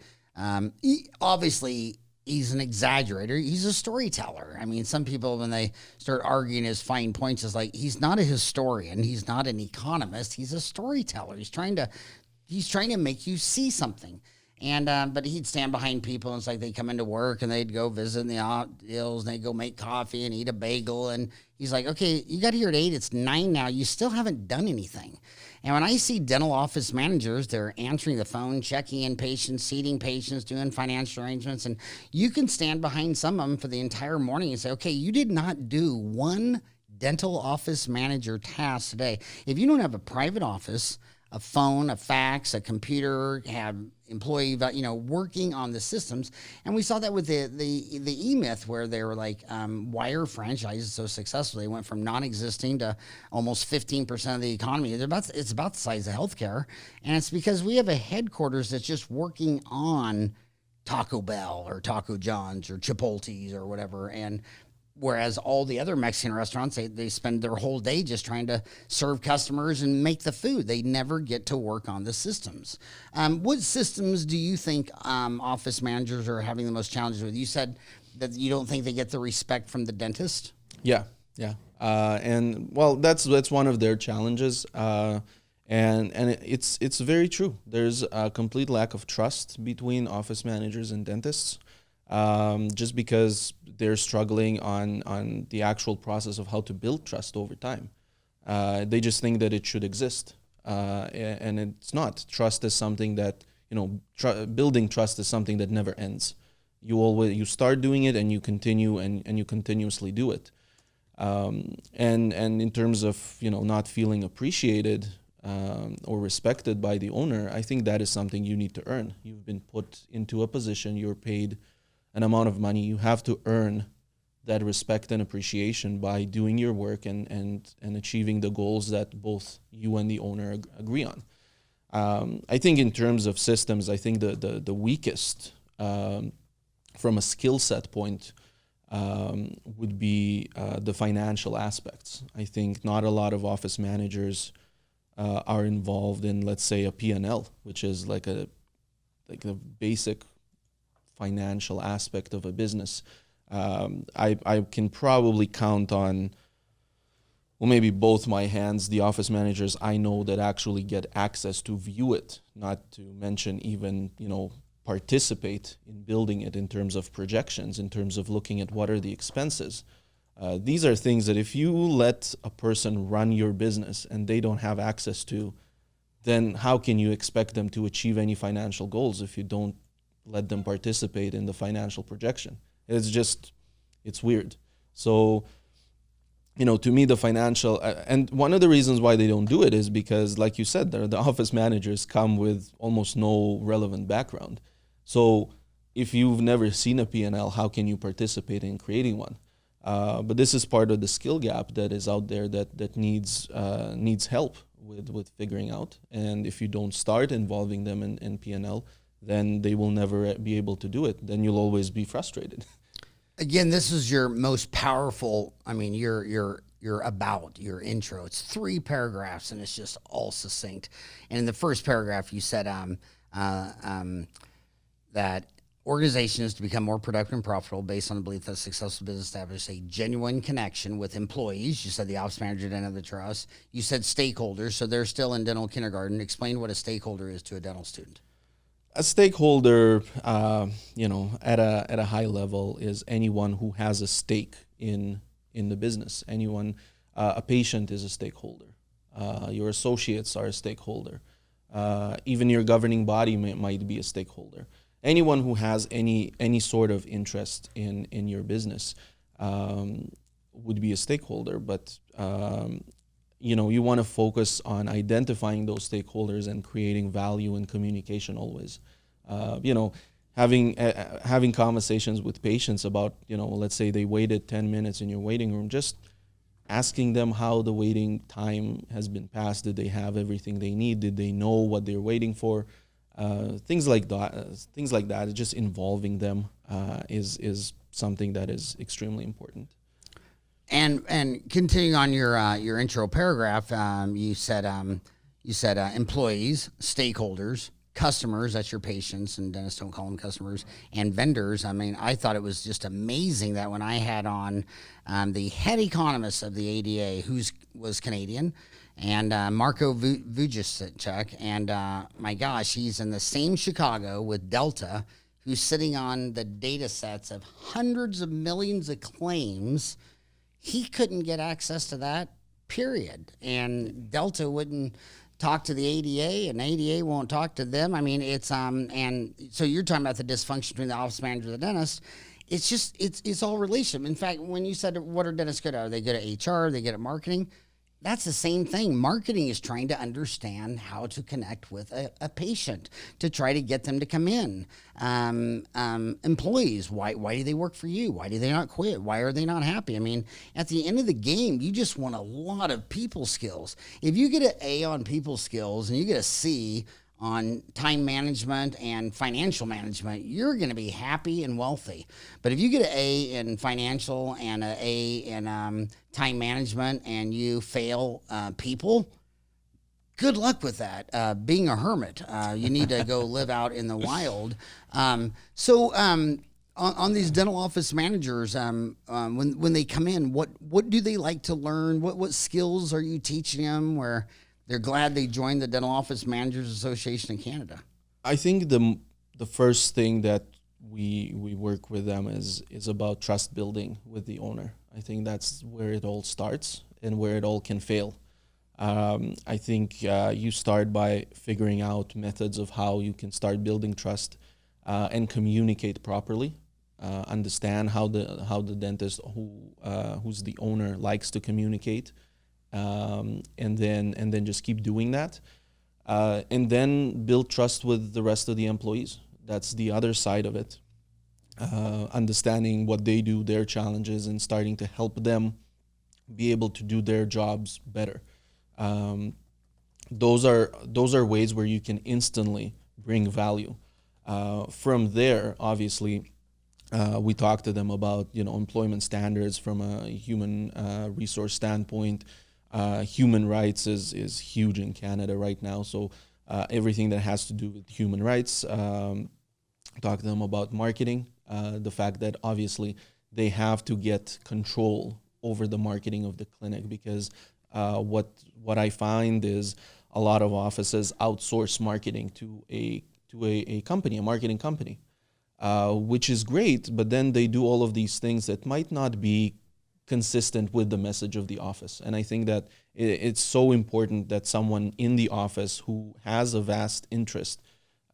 obviously he's an exaggerator. He's a storyteller. I mean, some people, when they start arguing his fine points, is like, he's not a historian. He's not an economist. He's a storyteller. He's trying to make you see something. And but he'd stand behind people, and it's like they'd come into work and they'd go visit in the hills and they'd go make coffee and eat a bagel. And he's like, okay, you got here at 8, it's 9 now. You still haven't done anything. And when I see dental office managers, they're answering the phone, checking in patients, seating patients, doing financial arrangements. And you can stand behind some of them for the entire morning and say, okay, you did not do one dental office manager task today. If you don't have a private office, a phone, a fax, a computer, have employee, working on the systems. And we saw that with the E-Myth, where they were like, why are franchises so successful? They went from non-existing to almost 15% of the economy. It's about the size of healthcare. And it's because we have a headquarters that's just working on Taco Bell or Taco John's or Chipotle's or whatever. And whereas all the other Mexican restaurants, they spend their whole day just trying to serve customers and make the food. They never get to work on the systems. What systems do you think office managers are having the most challenges with? You said that you don't think they get the respect from the dentist? Yeah. And well, that's one of their challenges. And it's very true. There's a complete lack of trust between office managers and dentists. Just because they're struggling on the actual process of how to build trust over time. They just think that it should exist, and it's not. Trust is something that, building trust is something that never ends. You start doing it and you continue and you continuously do it. And in terms of, not feeling appreciated or respected by the owner, I think that is something you need to earn. You've been put into a position, you're paid an amount of money, you have to earn that respect and appreciation by doing your work and achieving the goals that both you and the owner agree on. I think in terms of systems, I think the weakest from a skill set point would be the financial aspects. I think not a lot of office managers are involved in, let's say, a P&L, which is like the basic financial aspect of a business. I can probably count on, well, maybe both my hands, the office managers I know that actually get access to view it, not to mention even, participate in building it in terms of projections, in terms of looking at what are the expenses. These are things that if you let a person run your business and they don't have access to, then how can you expect them to achieve any financial goals if you don't let them participate in the financial projection? It's weird. So, to me, the financial, and one of the reasons why they don't do it is because, like you said, the office managers come with almost no relevant background. So if you've never seen a P&L, how can you participate in creating one? But this is part of the skill gap that is out there that needs help with figuring out. And if you don't start involving them in P&L, then they will never be able to do it. Then you'll always be frustrated. Again, this is your most powerful. I mean, your intro. It's 3 paragraphs, and it's just all succinct. And in the first paragraph, you said that organizations to become more productive and profitable based on the belief that successful business establishes a genuine connection with employees. You said the office manager didn't have the trust. You said stakeholders, so they're still in dental kindergarten. Explain what a stakeholder is to a dental student. A stakeholder, at a high level, is anyone who has a stake in the business. Anyone, a patient is a stakeholder. Your associates are a stakeholder. Even your governing body might be a stakeholder. Anyone who has any sort of interest in your business. would be a stakeholder, but you want to focus on identifying those stakeholders and creating value in communication always. Having conversations with patients about, let's say they waited 10 minutes in your waiting room, just asking them how the waiting time has been passed. Did they have everything they need? Did they know what they're waiting for? Things like that. Just involving them is something that is extremely important. And continuing on your intro paragraph, you said employees, stakeholders, customers, that's your patients, and dentists don't call them customers, and vendors. I mean, I thought it was just amazing that when I had on the head economist of the ADA, who was Canadian, and Marco Vujicic, and my gosh, he's in the same Chicago with Delta, who's sitting on the data sets of hundreds of millions of claims. He couldn't get access to that, period. And Delta wouldn't talk to the ADA, and ADA won't talk to them. I mean, it's and so you're talking about the dysfunction between the office manager and the dentist. It's just it's all relationship. In fact, when you said what are dentists good at? Are they good at HR? Are they good at marketing? That's the same thing. Marketing is trying to understand how to connect with a patient to try to get them to come in. Employees, why do they work for you? Why do they not quit? Why are they not happy? I mean, at the end of the game, you just want a lot of people skills. If you get an A on people skills and you get a C on time management and financial management, you're going to be happy and wealthy. But if you get an A in financial and an A in time management and you fail people, good luck with that. Being a hermit, you need to go live out in the wild. On these dental office managers, when they come in, what do they like to learn? What skills are you teaching them where they're glad they joined the Dental Office Managers Association in Canada? I think the first thing that we work with them is about trust building with the owner. I think that's where it all starts and where it all can fail. I think you start by figuring out methods of how you can start building trust and communicate properly. Understand how the dentist who's the owner likes to communicate. And then just keep doing that, and then build trust with the rest of the employees. That's the other side of it. Understanding what they do, their challenges, and starting to help them be able to do their jobs better. Those are ways where you can instantly bring value. From there, obviously, we talk to them about employment standards from a human resource standpoint. Human rights is huge in Canada right now, so everything that has to do with human rights. Talk to them about marketing, the fact that obviously they have to get control over the marketing of the clinic, because what I find is a lot of offices outsource marketing to a company, a marketing company, which is great, but then they do all of these things that might not be consistent with the message of the office. And I think that it's so important that someone in the office who has a vast interest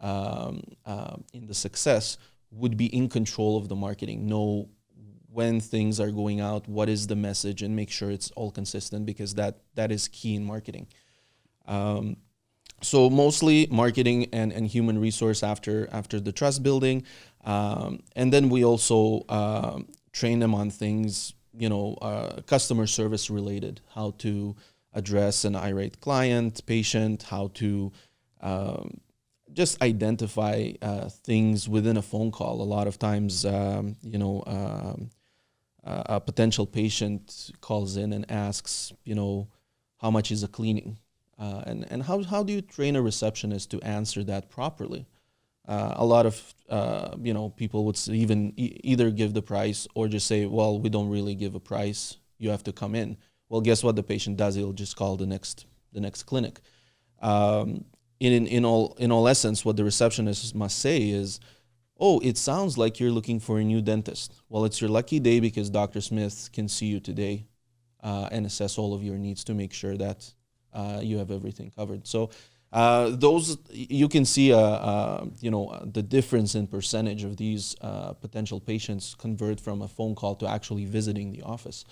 in the success would be in control of the marketing, know when things are going out, what is the message, and make sure it's all consistent, because that is key in marketing. So mostly marketing and human resource after the trust building. And then we also train them on things, customer service related, how to address an irate client, patient, how to just identify things within a phone call. A lot of times, a potential patient calls in and asks, how much is a cleaning? And how do you train a receptionist to answer that properly? A lot of people would either give the price or just say, well, we don't really give a price, you have to come in. Well, guess what the patient does? He'll just call the next clinic. In all essence, what the receptionist must say is, oh, it sounds like you're looking for a new dentist. Well, it's your lucky day, because Dr. Smith can see you today and assess all of your needs to make sure that you have everything covered. So those, you can see the difference in percentage of these potential patients convert from a phone call to actually visiting the office.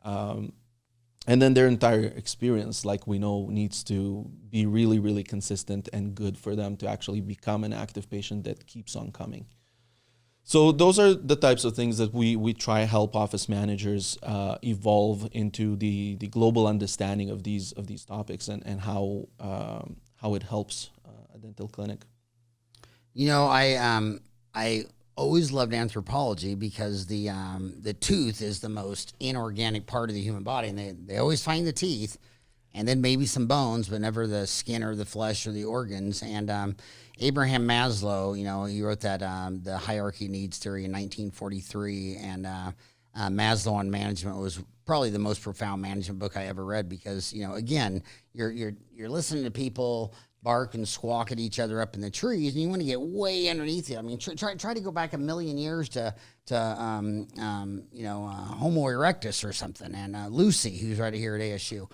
And then their entire experience, like we know, needs to be really, really consistent and good for them to actually become an active patient that keeps on coming. So those are the types of things that we try help office managers evolve into the global understanding of these topics and how it helps a dental clinic. You know, I always loved anthropology because the tooth is the most inorganic part of the human body, and they always find the teeth, and then maybe some bones, but never the skin or the flesh or the organs. And Abraham Maslow, you know, he wrote that the hierarchy needs theory in 1943, and Maslow on management was probably the most profound management book I ever read because, you know, again, you're listening to people bark and squawk at each other up in the trees, and you want to get way underneath it. I mean, try to go back a million years to Homo erectus or something, and Lucy, who's right here at ASU,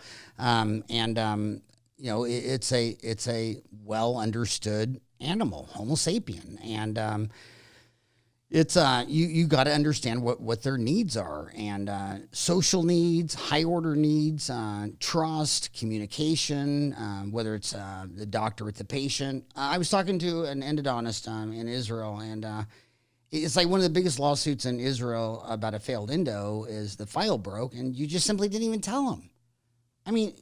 you know, it's a well understood animal, Homo sapien, and it's you got to understand what their needs are, and social needs, high order needs, trust, communication, whether it's the doctor with the patient. I was talking to an endodontist in Israel, and it's like one of the biggest lawsuits in Israel about a failed endo is the file broke, and you just simply didn't even tell them. I mean,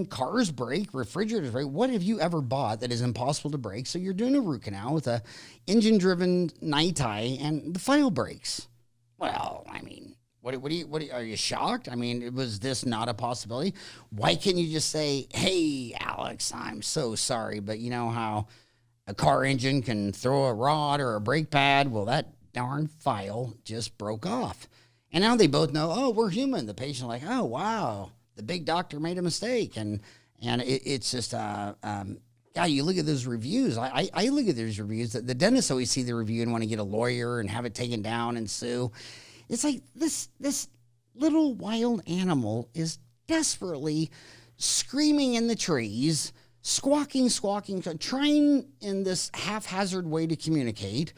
cars break, refrigerators break. What have you ever bought that is impossible to break? So you're doing a root canal with a engine-driven NiTi, and the file breaks. Well, I mean, are you shocked? I mean, was this not a possibility? Why can't you just say, "Hey, Alex, I'm so sorry, but you know how a car engine can throw a rod or a brake pad? Well, that darn file just broke off." And now they both know, oh, we're human. The patient like, oh, wow. The big doctor made a mistake, and it's just you look at those reviews. I look at those reviews. The dentists always see the review and want to get a lawyer and have it taken down and sue. It's like this little wild animal is desperately screaming in the trees, squawking, trying in this haphazard way to communicate.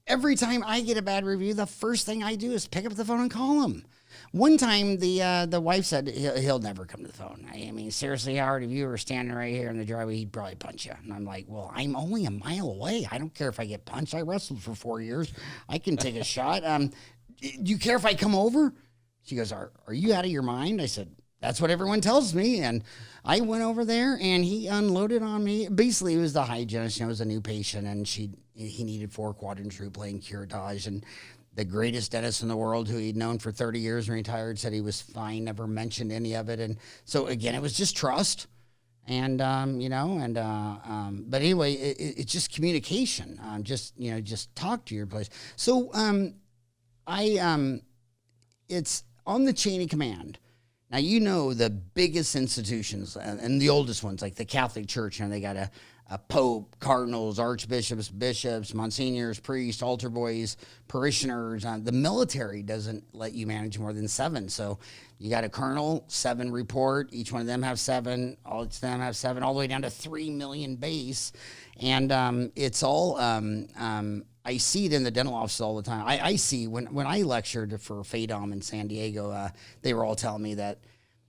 Every time I get a bad review, the first thing I do is pick up the phone and call him. One time, the wife said, he'll never come to the phone. I mean, seriously, Howard, if you were standing right here in the driveway, he'd probably punch you. And I'm like, well, I'm only a mile away. I don't care if I get punched. I wrestled for 4 years. I can take a shot. Do you care if I come over? She goes, are you out of your mind? I said, that's what everyone tells me. And I went over there, and he unloaded on me. Basically, it was the hygienist. It was a new patient, and he needed 4 quadrants root-plane curettage. And the greatest dentist in the world, who he'd known for 30 years and retired, said he was fine, never mentioned any of it. And so, again, it was just trust. And, but anyway, it's just communication. Just talk to your place. So it's on the chain of command. Now, you know, the biggest institutions and the oldest ones, like the Catholic Church, they got a pope, cardinals, archbishops, bishops, monsignors, priests, altar boys, parishioners. The military doesn't let you manage more than 7. So you got a colonel, 7 report. Each one of them have 7. All of them have 7, all the way down to 3 million base. And it's all, I see it in the dental office all the time. I see when I lectured for FADOM in San Diego, they were all telling me that,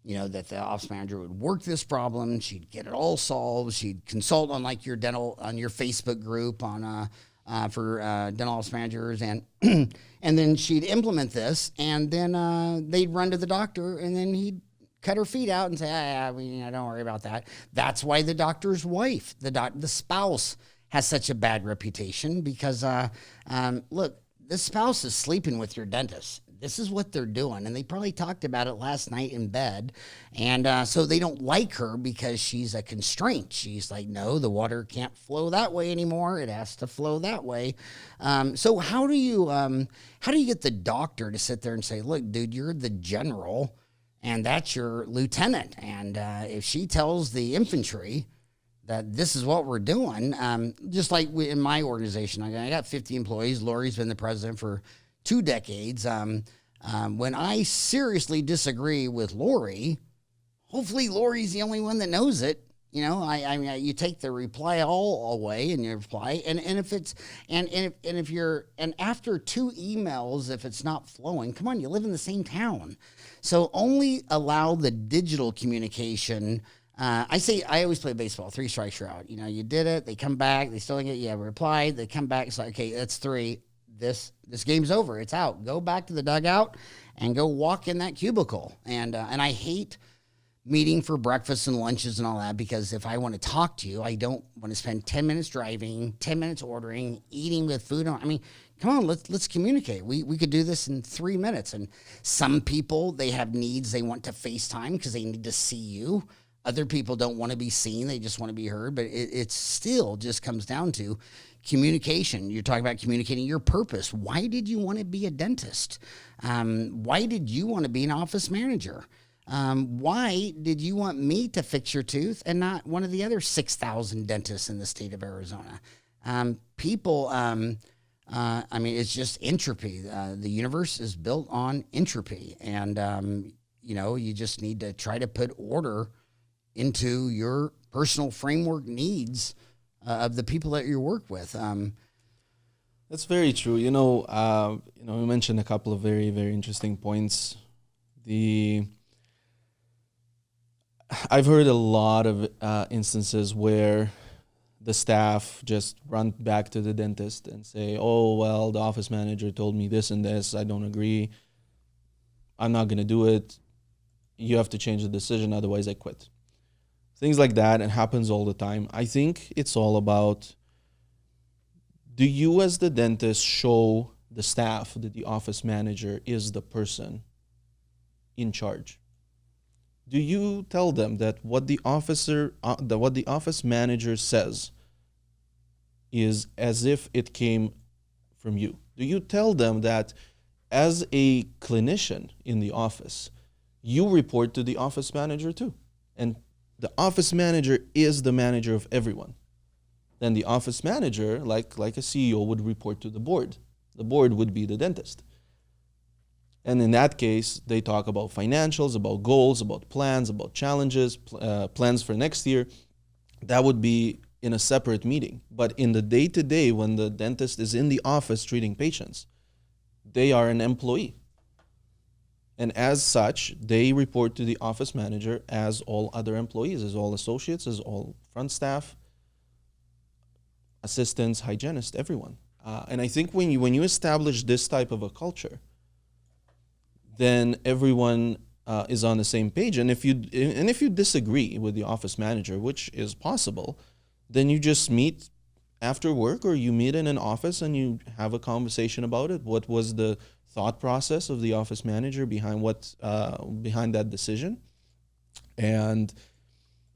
that the office manager would work this problem. She'd get it all solved. She'd consult on your Facebook group for dental office managers, and and then she'd implement this, and then they'd run to the doctor, and then he'd cut her feet out and say, don't worry about that. That's why the doctor's wife, the spouse, has such a bad reputation because look, the spouse is sleeping with your dentist. This is what they're doing, and they probably talked about it last night in bed, and so they don't like her because she's a constraint. She's like, no, the water can't flow that way anymore. It has to flow that way. So how do you get the doctor to sit there and say, look, dude, you're the general, and that's your lieutenant, and if she tells the infantry that this is what we're doing, just like in my organization, I got 50 employees. Lori's been the president for 2 decades. When I seriously disagree with Lori, hopefully Lori's the only one that knows it. I mean, you take the reply all away and you reply, and if it's and if you're and after 2 emails, if it's not flowing, come on, you live in the same town, so only allow the digital communication. I always play baseball. 3 strikes, you're out. You did it. They come back. They still don't get replied. They come back. It's like, okay, that's 3. This game's over. It's out. Go back to the dugout and go walk in that cubicle. And I hate meeting for breakfast and lunches and all that, because if I want to talk to you, I don't want to spend 10 minutes driving, 10 minutes ordering, eating with food. I mean, come on, let's communicate. We could do this in 3 minutes. And some people, they have needs. They want to FaceTime because they need to see you. Other people don't want to be seen. They just want to be heard. But it still just comes down to communication. You're talking about communicating your purpose. Why did you want to be a dentist? Why did you want to be an office manager? Why did you want me to fix your tooth and not one of the other 6,000 dentists in the state of Arizona? People, I mean, it's just entropy. The universe is built on entropy. And, you just need to try to put order into your personal framework needs of the people that you work with. That's very true. You mentioned a couple of very, very interesting points. I've heard a lot of instances where the staff just run back to the dentist and say, oh, well, the office manager told me this and this. I don't agree. I'm not going to do it. You have to change the decision, otherwise I quit. Things like that, it happens all the time. I think it's all about, do you as the dentist show the staff that the office manager is the person in charge? Do you tell them that what the office manager says is as if it came from you? Do you tell them that as a clinician in the office, you report to the office manager too? And the office manager is the manager of everyone. Then the office manager, like a CEO, would report to the board. The board would be the dentist. And in that case, they talk about financials, about goals, about plans, about challenges, plans for next year. That would be in a separate meeting. But in the day-to-day, when the dentist is in the office treating patients, they are an employee. And as such, they report to the office manager as all other employees, as all associates, as all front staff, assistants, hygienists, everyone. And I think when you establish this type of a culture, then everyone is on the same page. And if you disagree with the office manager, which is possible, then you just meet after work, or you meet in an office and you have a conversation about it. What was the thought process of the office manager behind behind that decision? And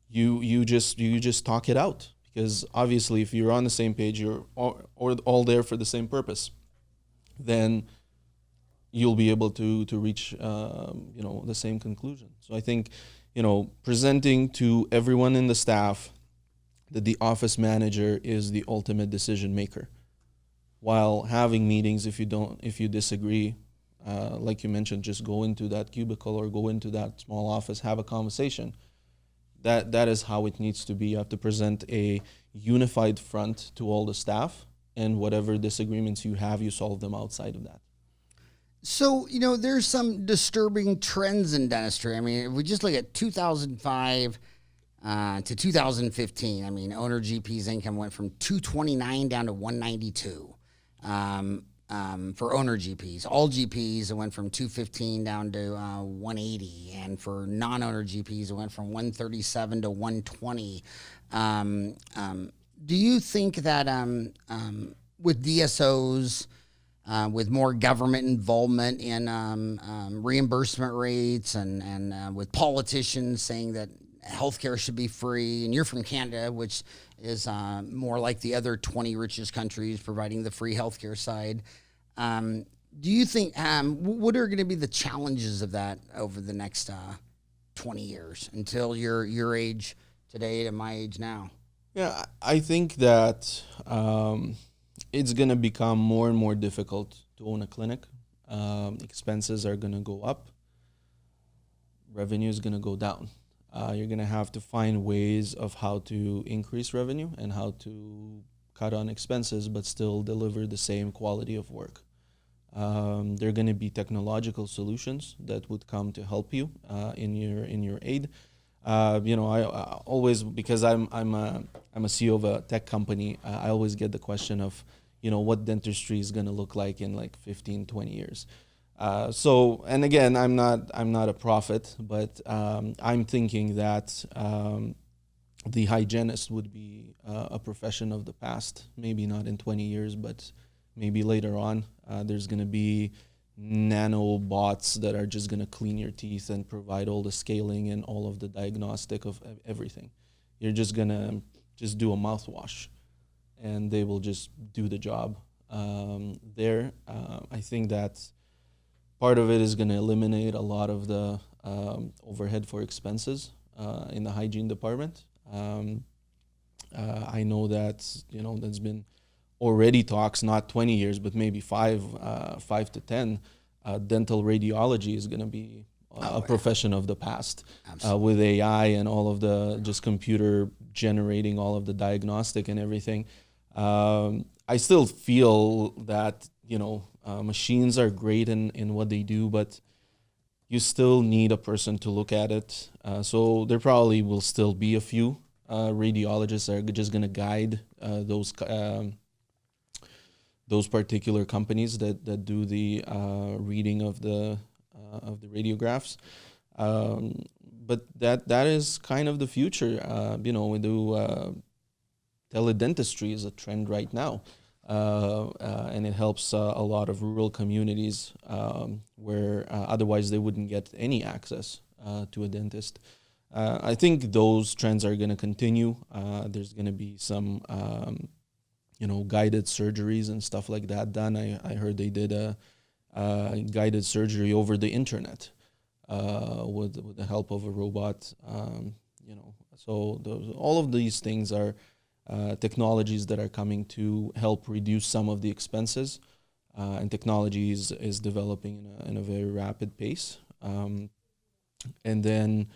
you just talk it out, because obviously if you're on the same page, you're all there for the same purpose, then you'll be able to reach the same conclusion. So I think presenting to everyone in the staff that the office manager is the ultimate decision maker, while having meetings, if you disagree, like you mentioned, just go into that cubicle or go into that small office, have a conversation. That is how it needs to be. You have to present a unified front to all the staff, and whatever disagreements you have, you solve them outside of that. So, there's some disturbing trends in dentistry. I mean, if we just look at 2005 to 2015, I mean, owner GP's income went from 229 down to 192 for owner GPs. All GPs, it went from 215 down to 180. And for non-owner GPs, it went from 137 to 120. Do you think that with DSOs, with more government involvement in reimbursement rates and with politicians saying that healthcare should be free, and you're from Canada, which is more like the other 20 richest countries providing the free healthcare side. Do you think, what are going to be the challenges of that over the next 20 years until your age today to my age now? Yeah, I think that it's going to become more and more difficult to own a clinic. Expenses are going to go up. Revenue is going to go down. You're going to have to find ways of how to increase revenue and how to cut on expenses, but still deliver the same quality of work. There are going to be technological solutions that would come to help you in your aid. I always, because I'm a CEO of a tech company, I always get the question of, what dentistry is going to look like in like 15, 20 years. And again, I'm not a prophet, but I'm thinking that the hygienist would be a profession of the past. Maybe not in 20 years, but maybe later on. There's going to be nanobots that are just going to clean your teeth and provide all the scaling and all of the diagnostic of everything. You're just going to just do a mouthwash, and they will just do the job there. I think that part of it is going to eliminate a lot of the overhead for expenses in the hygiene department. I know that, there's been already talks, not 20 years, but maybe 5 to 10. Dental radiology is going to be a profession of the past with AI and all of the just computer generating all of the diagnostic and everything. I still feel that, machines are great in what they do, but you still need a person to look at it. So there probably will still be a few radiologists that are just going to guide those particular companies that do the reading of the radiographs. But that is kind of the future. We do teledentistry is a trend right now. And it helps a lot of rural communities where otherwise they wouldn't get any access to a dentist. I think those trends are going to continue. There's going to be some, guided surgeries and stuff like that done. I heard they did a guided surgery over the internet with the help of a robot. So all of these things are technologies that are coming to help reduce some of the expenses, and technology is developing in a very rapid pace. And then,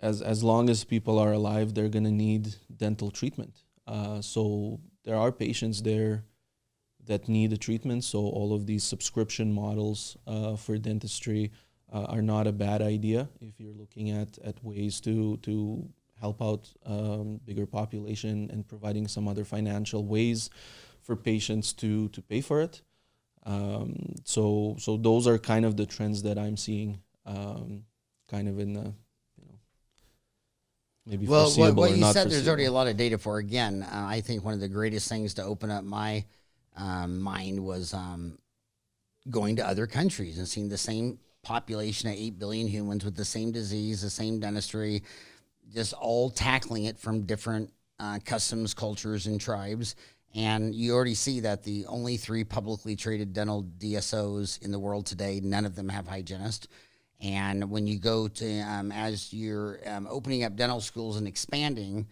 as long as people are alive, they're going to need dental treatment. So there are patients there that need a treatment. So all of these subscription models for dentistry are not a bad idea if you're looking at ways to help out bigger population and providing some other financial ways for patients to pay for it. So those are kind of the trends that I'm seeing, kind of in the maybe foreseeable or not foreseeable. Well, what you said, there's already a lot of data for. Again, I think one of the greatest things to open up my mind was going to other countries and seeing the same population of 8 billion humans with the same disease, the same dentistry, just all tackling it from different customs, cultures, and tribes. And you already see that the only 3 publicly traded dental DSOs in the world today, none of them have hygienists. And when you go to, as you're opening up dental schools and expanding,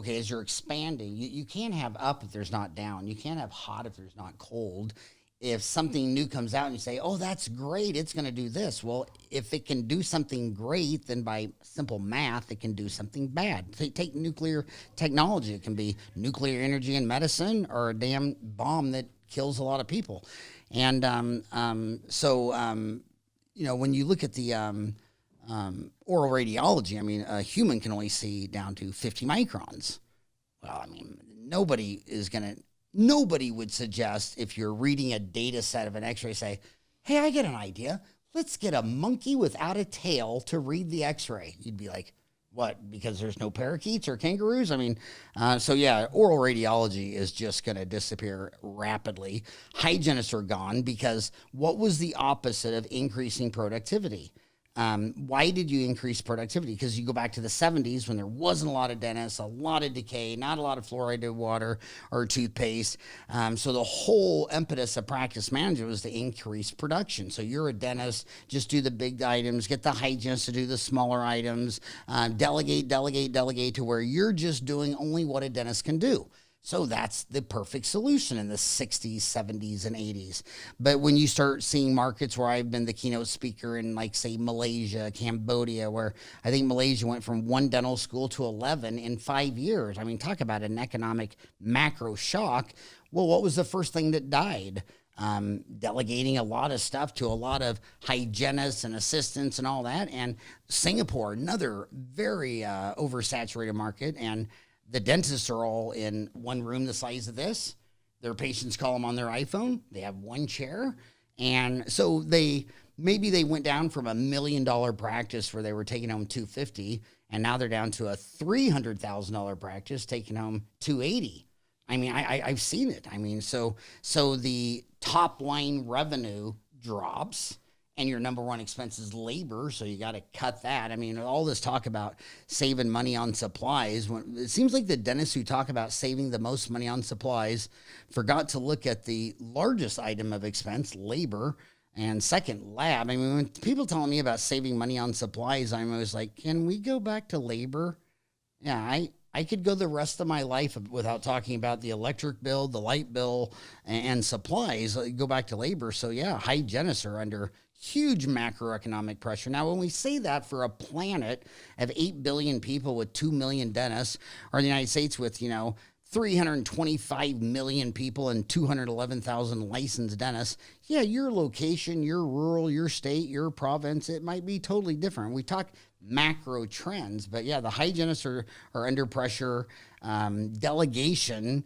as you're expanding, you can't have up if there's not down. You can't have hot if there's not cold. If something new comes out and you say, oh, that's great, it's going to do this. Well, if it can do something great, then by simple math, it can do something bad. Take nuclear technology. It can be nuclear energy in medicine or a damn bomb that kills a lot of people. And when you look at the oral radiology, a human can only see down to 50 microns. Well, nobody would suggest, if you're reading a data set of an x-ray, say, hey, I get an idea. Let's get a monkey without a tail to read the x-ray. You'd be like, what, because there's no parakeets or kangaroos? oral radiology is just going to disappear rapidly. Hygienists are gone because what was the opposite of increasing productivity? Why did you increase productivity? Because you go back to the 70s when there wasn't a lot of dentists, a lot of decay, not a lot of fluoridated water or toothpaste. So the whole impetus of practice management was to increase production. So you're a dentist, just do the big items, get the hygienist to do the smaller items, delegate to where you're just doing only what a dentist can do. So that's the perfect solution in the 60s, 70s, and 80s. But when you start seeing markets where I've been the keynote speaker in, like, say, Malaysia, Cambodia, where I think Malaysia went from one dental school to 11 in 5 years. I mean, talk about an economic macro shock. Well, what was the first thing that died? Delegating a lot of stuff to a lot of hygienists and assistants and all that. And Singapore, another very oversaturated market. And the dentists are all in one room the size of this. Their patients call them on their iPhone. They have one chair. And so maybe they went down from $1 million practice where they were taking home $250, and now they're down to a $300,000 practice taking home $280. I mean, I've seen it. I mean, so the top line revenue drops, and your number one expense is labor, so you got to cut that. I mean, all this talk about saving money on supplies, it seems like the dentists who talk about saving the most money on supplies forgot to look at the largest item of expense, labor, and second, lab. I mean, when people telling me about saving money on supplies, I'm always like, can we go back to labor? Yeah, I could go the rest of my life without talking about the electric bill, the light bill, and supplies. Go back to labor. So, yeah, hygienists are under huge macroeconomic pressure. Now, when we say that for a planet of 8 billion people with 2 million dentists, or the United States with, 325 million people and 211,000 licensed dentists, yeah, your location, your rural, your state, your province, it might be totally different. We talk macro trends, but yeah, the hygienists are under pressure. Delegation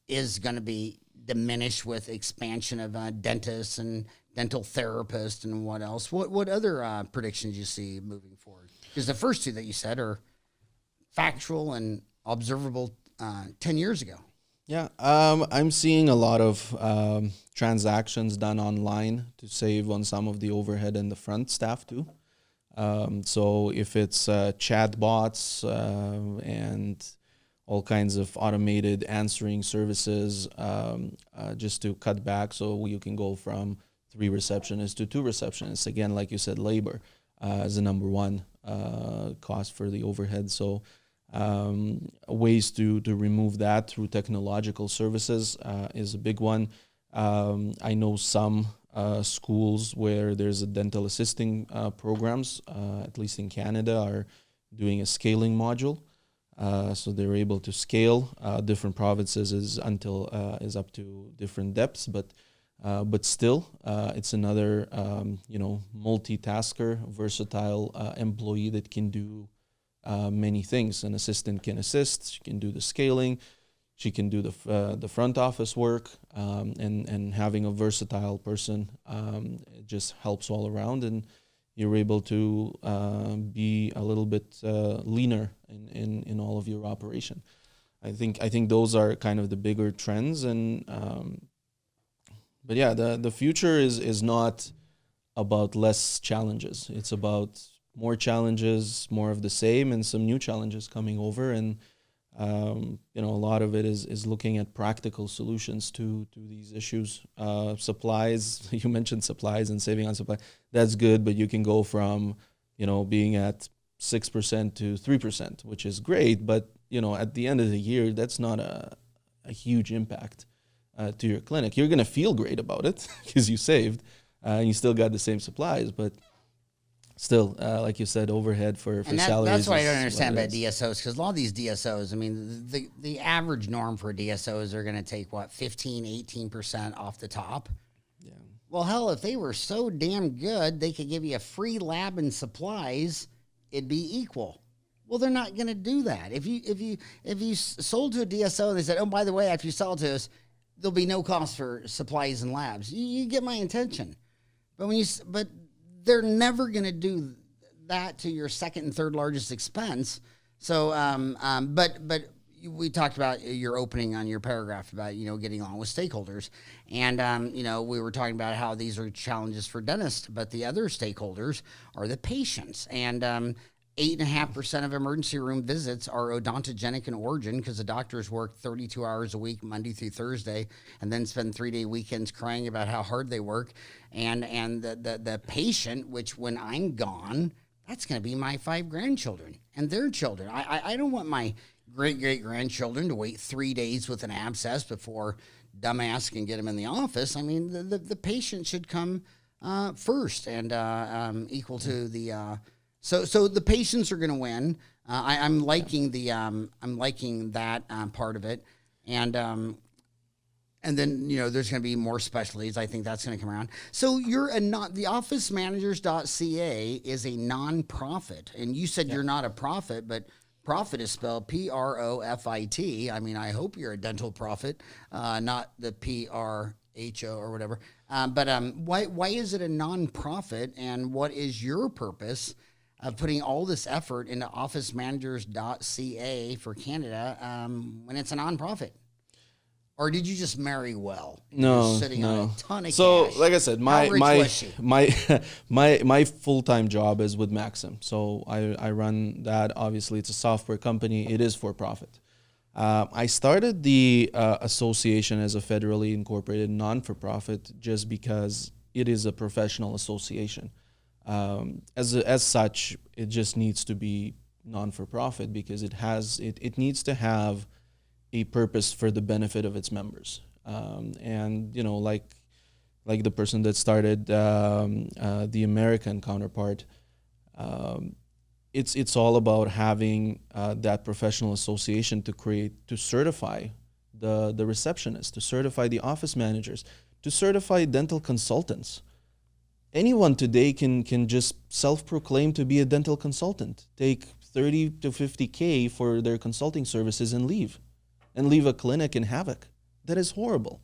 is going to be diminished with expansion of dentists and dental therapists and what else. What other predictions you see moving forward? Because the first two that you said are factual and observable 10 years ago. Yeah, I'm seeing a lot of transactions done online to save on some of the overhead and the front staff too. So if it's chat bots and all kinds of automated answering services, just to cut back, so you can go from 3 receptionists to 2 receptionists. Again, like you said, labor is the number one cost for the overhead. So ways to remove that through technological services is a big one. I know some schools where there's a dental assisting programs, at least in Canada, are doing a scaling module. So they're able to scale. Different provinces is up to different depths, but still, it's another multitasker, versatile employee that can do many things. An assistant can assist. She can do the scaling. She can do the front office work, and having a versatile person it just helps all around, and you're able to be a little bit leaner in all of your operation. I think those are kind of the bigger trends, and but yeah, the future is not about less challenges. It's about more challenges, more of the same, and some new challenges coming over. And a lot of it is looking at practical solutions to these issues. Supplies, you mentioned supplies and saving on supply. That's good, but you can go from being at 6% to 3%, which is great. But at the end of the year, that's not a huge impact to your clinic. You're going to feel great about it because you saved, and you still got the same supplies, but still, like you said, overhead for salaries. That's what I don't understand about DSOs, because a lot of these DSOs, I mean, the average norm for DSOs are going to take, 15, 18% off the top? Yeah. Well, hell, if they were so damn good, they could give you a free lab and supplies, it'd be equal. Well, they're not going to do that. If you sold to a DSO and they said, oh, by the way, after you sell to us, there'll be no cost for supplies and labs, you get my intention. But they're never going to do that to your second and third largest expense. So, but we talked about your opening on your paragraph about, getting along with stakeholders. And, we were talking about how these are challenges for dentists, but the other stakeholders are the patients. And 8.5% of emergency room visits are odontogenic in origin because the doctors work 32 hours a week, Monday through Thursday, and then spend 3-day weekends crying about how hard they work. And the patient, which when I'm gone, that's going to be my 5 grandchildren and their children. I don't want my great-great-grandchildren to wait 3 days with an abscess before dumbass can get them in the office. I mean, the patient should come first and equal to the. So the patients are going to win. I'm liking that part of it, and then there's going to be more specialties. I think that's going to come around. So you're the officemanagers.ca is a nonprofit, and you said you're not a profit, but profit is spelled Profit. I mean, I hope you're a dental profit, not the PRHO or whatever. But why is it a nonprofit, and what is your purpose of putting all this effort into officemanagers.ca for Canada when it's a nonprofit? Or did you just marry well? No, sitting on a ton of so cash. like I said, How rich was she? my full-time job is with Maxim. So I run that. Obviously, it's a software company. It is for profit. I started the association as a federally incorporated non-for-profit just because it is a professional association. As such, it just needs to be non-for-profit because it needs to have a purpose for the benefit of its members. And like the person that started the American counterpart, it's all about having that professional association to certify the receptionists, to certify the office managers, to certify dental consultants. Anyone today can just self-proclaim to be a dental consultant, take 30 to 50K for their consulting services and leave a clinic in havoc. That is horrible.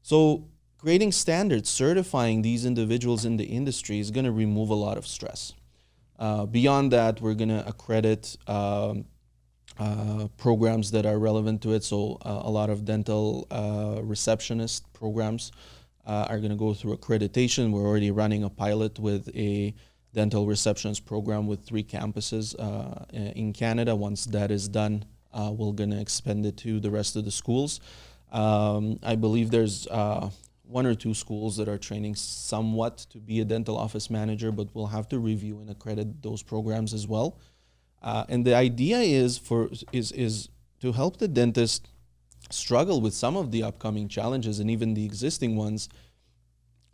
So creating standards, certifying these individuals in the industry is going to remove a lot of stress. Beyond that, we're going to accredit programs that are relevant to it. So a lot of dental receptionist programs are going to go through accreditation. We're already running a pilot with a dental receptionist program with 3 campuses in Canada. Once that is done, we're going to expand it to the rest of the schools. I believe there's 1 or 2 schools that are training somewhat to be a dental office manager, but we'll have to review and accredit those programs as well. And the idea is to help the dentist struggle with some of the upcoming challenges and even the existing ones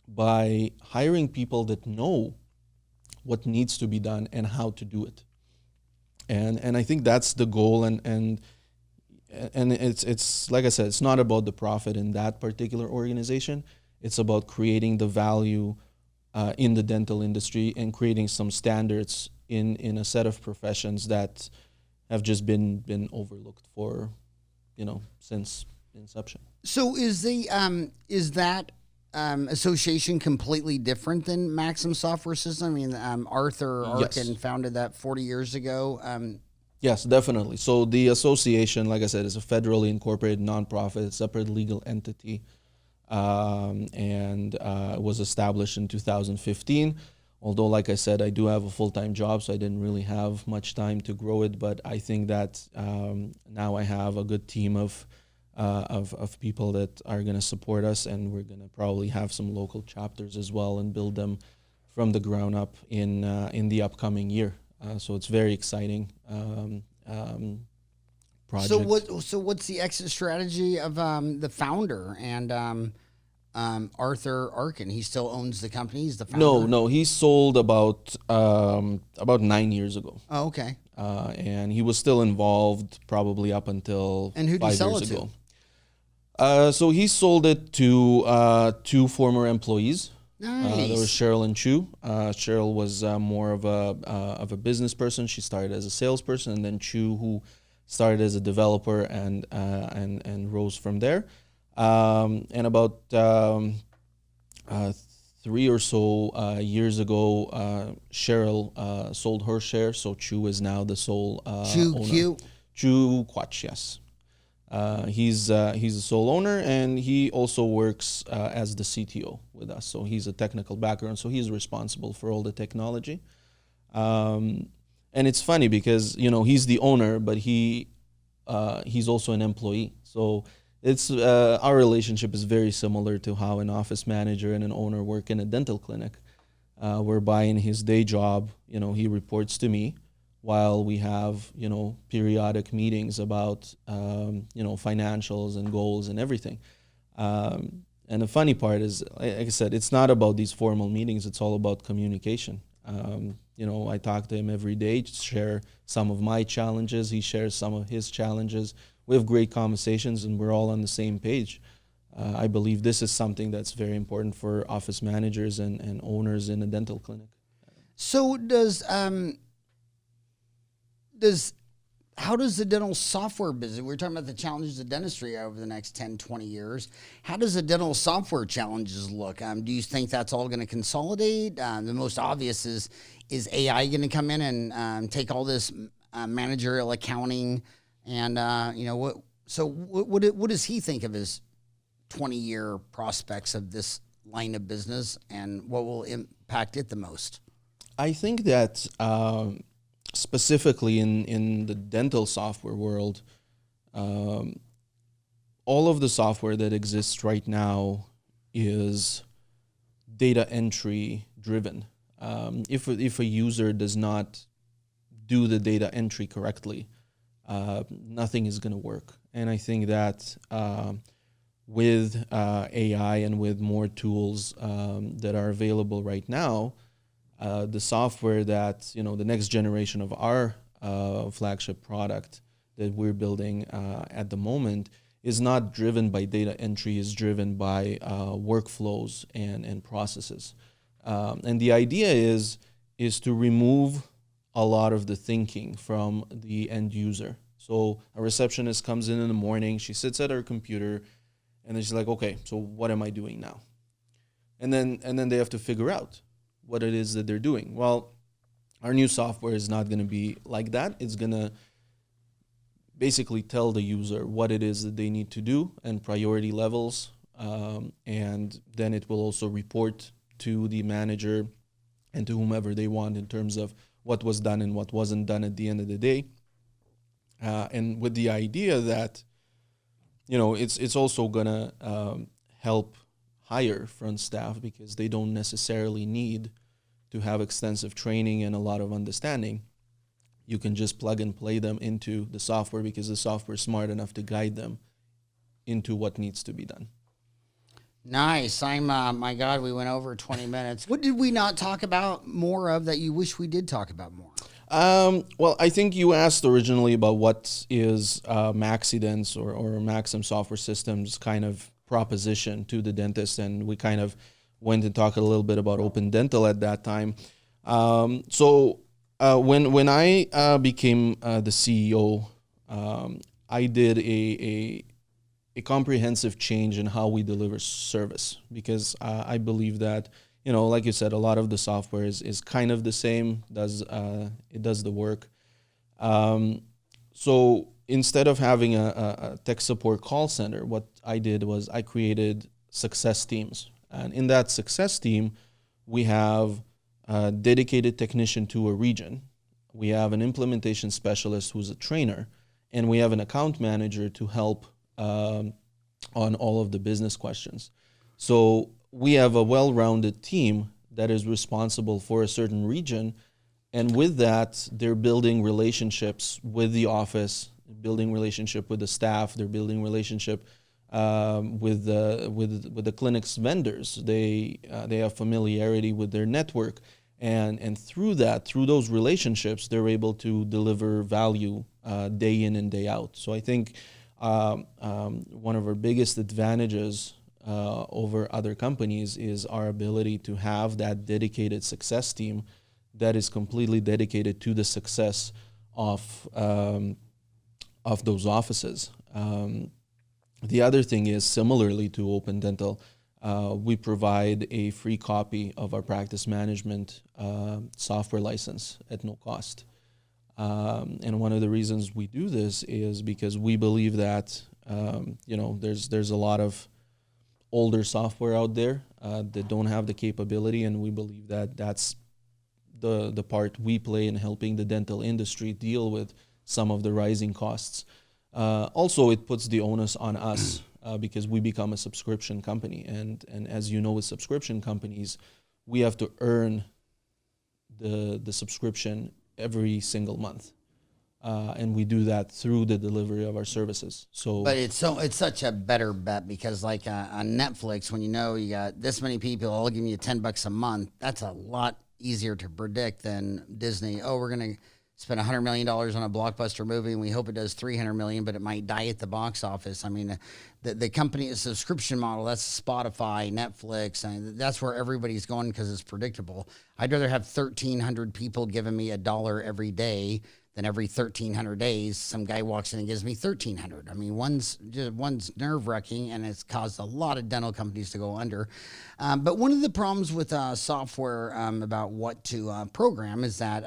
by hiring people that know what needs to be done and how to do it. And I think that's the goal, and it's like I said, it's not about the profit in that particular organization. It's about creating the value in the dental industry and creating some standards in a set of professions that have just been overlooked for, since inception. So is that association completely different than Maxim Software Systems? I mean, Arthur Arkin Yes. founded that 40 years ago. Yes, definitely. So the association, like I said, is a federally incorporated nonprofit, separate legal entity, and was established in 2015. Although, like I said, I do have a full-time job, so I didn't really have much time to grow it. But I think that now I have a good team of people that are going to support us, and we're going to probably have some local chapters as well and build them from the ground up in the upcoming year. So it's very exciting project. So what's the exit strategy of the founder and Arthur Arkin? He still owns the company. He's the founder. No, he sold about 9 years ago. Oh, okay. And he was still involved probably up until And who'd he 5 sell years it to? ago. So he sold it to 2 former employees. Nice. There was Cheryl and Chu. Cheryl was more of a business person. She started as a salesperson, and then Chu, who started as a developer and rose from there. And about 3 or so years ago, Cheryl sold her share, so Chu is now the sole owner. Chu Quach, yes. He's a sole owner, and he also works as the CTO with us. So he's a technical background, so he's responsible for all the technology. And it's funny because he's the owner, but he's also an employee. So it's our relationship is very similar to how an office manager and an owner work in a dental clinic, whereby in his day job, he reports to me. while we have, periodic meetings about, financials and goals and everything. And the funny part is, like I said, it's not about these formal meetings. It's all about communication. I talk to him every day, share some of my challenges. He shares some of his challenges. We have great conversations, and we're all on the same page. I believe this is something that's very important for office managers and owners in a dental clinic. So how does the dental software business, we're talking about the challenges of dentistry over the next 10, 20 years. How does the dental software challenges look? Do you think that's all going to consolidate? The most obvious is AI going to come in and take all this managerial accounting and, what does he think of his 20-year prospects of this line of business and what will impact it the most? I think that specifically in the dental software world, all of the software that exists right now is data entry driven. If a user does not do the data entry correctly, nothing is going to work. And I think that with AI and with more tools that are available right now, the software that, the next generation of our flagship product that we're building at the moment is not driven by data entry, is driven by workflows and processes. And the idea is to remove a lot of the thinking from the end user. So a receptionist comes in the morning, she sits at her computer, and then she's like, okay, so what am I doing now? And then they have to figure out what it is that they're doing. Well, our new software is not going to be like that. It's going to basically tell the user what it is that they need to do and priority levels. And then it will also report to the manager and to whomever they want in terms of what was done and what wasn't done at the end of the day. And with the idea that, it's also going to help hire front staff because they don't necessarily need to have extensive training and a lot of understanding. You can just plug and play them into the software because the software is smart enough to guide them into what needs to be done. Nice. My God, we went over 20 minutes. What did we not talk about more of that you wish we did talk about more? Well, I think you asked originally about what is Maxident's or Maxim Software Systems kind of proposition to the dentist, and we kind of went and talked a little bit about open dental at that time. So when I became the CEO, I did a comprehensive change in how we deliver service because I believe that, like you said, a lot of the software is kind of the same, it does the work. So instead of having a tech support call center, what I did was I created success teams. And in that success team, we have a dedicated technician to a region. We have an implementation specialist who's a trainer, and we have an account manager to help on all of the business questions. So we have a well-rounded team that is responsible for a certain region. And with that, they're building relationships with the office, building relationship with the staff, they're building relationship with the clinic's vendors. They have familiarity with their network, and through those relationships, they're able to deliver value day in and day out. So I think one of our biggest advantages over other companies is our ability to have that dedicated success team that is completely dedicated to the success of those offices. The other thing is, similarly to Open Dental, we provide a free copy of our practice management software license at no cost. And one of the reasons we do this is because we believe that there's a lot of older software out there that don't have the capability, and we believe that that's the part we play in helping the dental industry deal with some of the rising costs. Also, it puts the onus on us because we become a subscription company. And as you know, with subscription companies, we have to earn the subscription every single month. And we do that through the delivery of our services. So, but it's such a better bet because like on Netflix, when you know you got this many people, all giving you $10 a month, that's a lot easier to predict than Disney. Oh, we're gonna spend $100 million on a blockbuster movie, and we hope it does $300 million, but it might die at the box office. I mean, the company subscription model, that's Spotify, Netflix, and that's where everybody's going because it's predictable. I'd rather have 1,300 people giving me $1 every day than every 1,300 days some guy walks in and gives me 1,300. I mean, one's nerve-wracking, and it's caused a lot of dental companies to go under. But one of the problems with software about what to program is that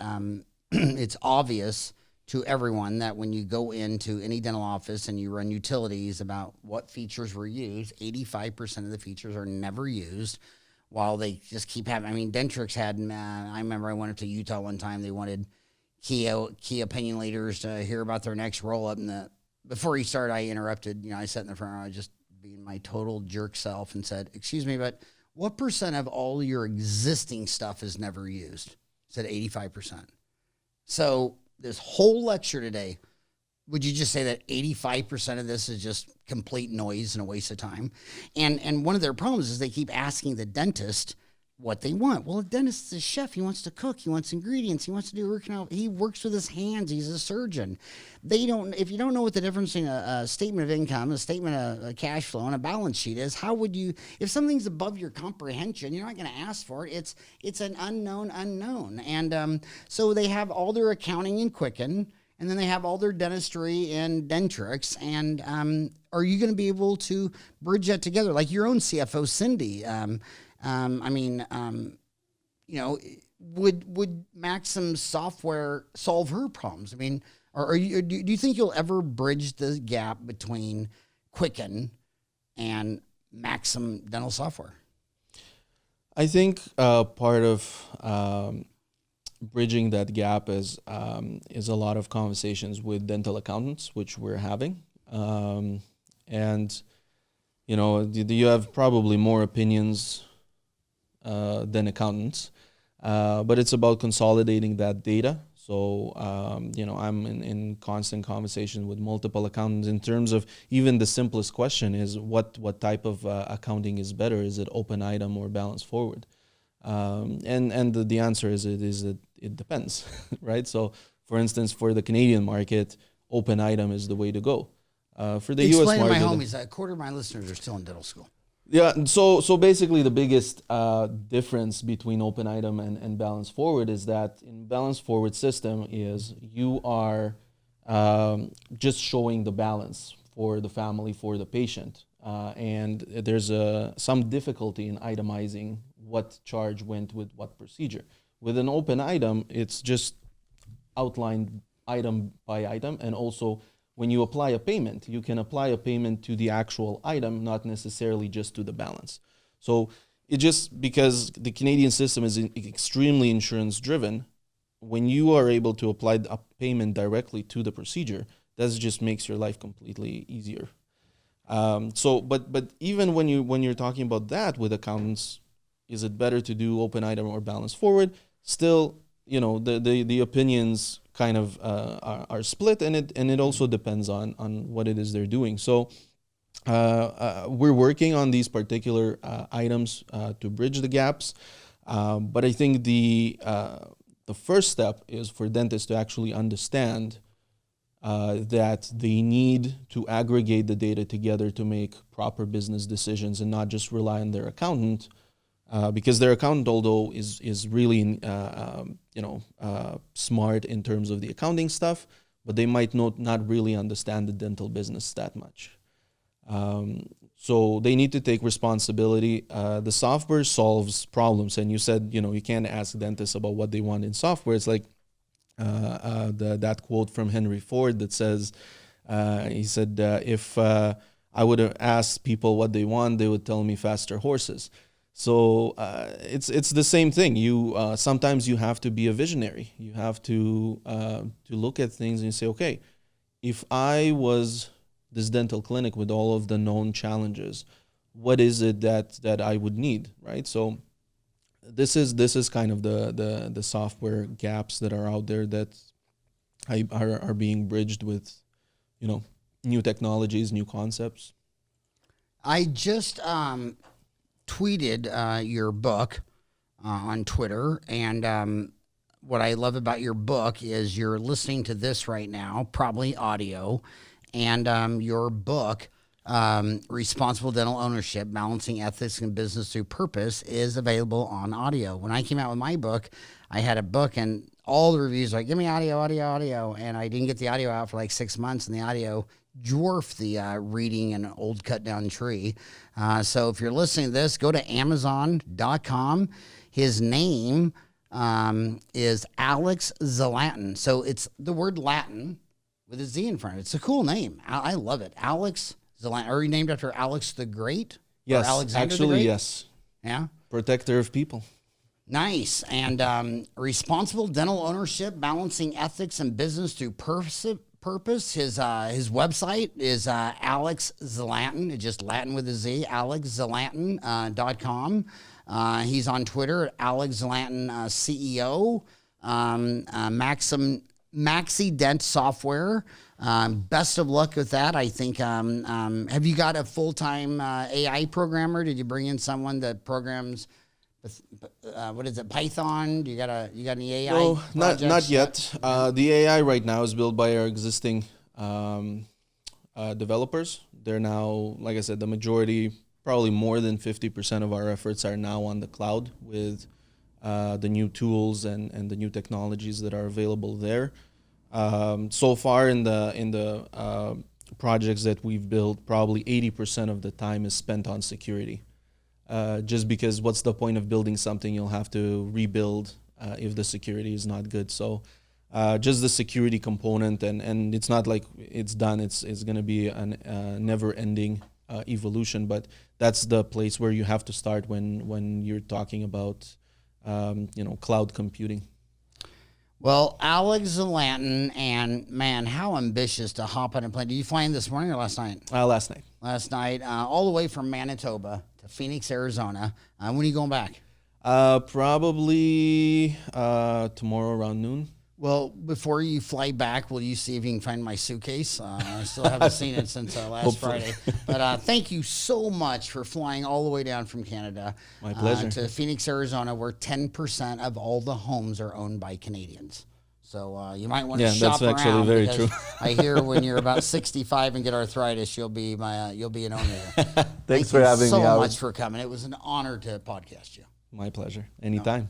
it's obvious to everyone that when you go into any dental office and you run utilities about what features were used, 85% of the features are never used, while they just keep having. I mean, Dentrix had. I remember I went up to Utah one time. They wanted key opinion leaders to hear about their next roll up, and before he started, I interrupted. I sat in the front row, I was just being my total jerk self, and said, "Excuse me, but what percent of all your existing stuff is never used?" I said 85%. So this whole lecture today, would you just say that 85% of this is just complete noise and a waste of time? And one of their problems is they keep asking the dentist what they want. Well, the dentist is a chef. He wants to cook. He wants ingredients. He wants to do working out. He works with his hands. He's a surgeon. If you don't know what the difference in a statement of income, a statement of cash flow, and a balance sheet is, how would you, if something's above your comprehension, you're not going to ask for it. It's an unknown. And so they have all their accounting in Quicken, and then they have all their dentistry in Dentrix. And are you going to be able to bridge that together? Like your own CFO, Cindy, would Maxim Software solve her problems? I mean, do you think you'll ever bridge the gap between Quicken and Maxim Dental Software? I think part of bridging that gap is a lot of conversations with dental accountants, which we're having, and you have probably more opinions than accountants, but it's about consolidating that data. So, I'm in constant conversation with multiple accountants in terms of even the simplest question is what type of accounting is better? Is it open item or balance forward? And the answer is it depends, right? So, for instance, for the Canadian market, open item is the way to go. For the U.S. market, explain to my homies, a quarter of my listeners are still in dental school. Yeah, so basically the biggest difference between open item and balance forward is that in balance forward system is you are just showing the balance for the family, for the patient. And there's some difficulty in itemizing what charge went with what procedure. With an open item, it's just outlined item by item, and also when you apply a payment, you can apply a payment to the actual item, not necessarily just to the balance. So it just, because the Canadian system is extremely insurance driven, when you are able to apply a payment directly to the procedure, that just makes your life completely easier. But even when you're talking about that with accountants, is it better to do open item or balance forward? Still, the opinions kind of are split, and it also depends on what it is they're doing. So we're working on these particular items to bridge the gaps, but I think the first step is for dentists to actually understand that they need to aggregate the data together to make proper business decisions and not just rely on their accountant. Because their accountant, although is really smart in terms of the accounting stuff, but they might not really understand the dental business that much. So they need to take responsibility. The software solves problems, and you said you can't ask dentists about what they want in software. It's like that quote from Henry Ford that says, he said, if I would have asked people what they want, they would tell me faster horses. So it's the same thing. Sometimes you have to be a visionary. You have to look at things and say, okay, if I was this dental clinic with all of the known challenges, what is it that I would need, right? So this is kind of the software gaps that are out there that are being bridged with, new technologies, new concepts. I just tweeted your book on Twitter, and what I love about your book is you're listening to this right now, probably audio, and your book, Responsible Dental Ownership, Balancing Ethics and Business Through Purpose, is available on audio. When I came out with my book, I had a book, and all the reviews were like, give me audio, audio, audio, and I didn't get the audio out for like 6 months, and the audio dwarfed the reading an old cut down tree. So if you're listening to this, go to Amazon.com. His name is Alex Zlatin. So it's the word Latin with a Z in front of it. It's a cool name. I love it. Alex Zlatin. Are you named after Alex the Great? Yes, Alexander actually, the Great? yes. Yeah. Protector of people. Nice. And responsible dental ownership, balancing ethics and business through purpose. His website is Alex Zlatin, just Latin with a Z, alexzlatin.com. He's on Twitter at Alex Zlatin CEO. Maxim Software. Best of luck with that. I think. Have you got a full-time AI programmer? Did you bring in someone that programs? What is it? Python? You got any AI? No, not yet. The AI right now is built by our existing developers. They're now, like I said, the majority, probably more than 50% of our efforts are now on the cloud with the new tools and the new technologies that are available there. So far in the projects that we've built, probably 80% of the time is spent on security. Just because what's the point of building something you'll have to rebuild if the security is not good. So just the security component, and it's not like it's done. It's going to be a never-ending evolution, but that's the place where you have to start when you're talking about cloud computing. Well, Alex Zlatin, and man, how ambitious to hop on a plane. Did you fly in this morning or last night? Last night. Last night, all the way from Manitoba to Phoenix, Arizona. When are you going back? Probably tomorrow around noon. Well, before you fly back, will you see if you can find my suitcase? I still haven't seen it since last Friday. But thank you so much for flying all the way down from Canada. My pleasure. To Phoenix, Arizona, where 10% of all the homes are owned by Canadians. So you might want to shop around. That's actually very true. I hear when you're about 65 and get arthritis, you'll be an owner here. Thanks for having me. Thank you so much for coming. It was an honor to podcast you. My pleasure. Anytime.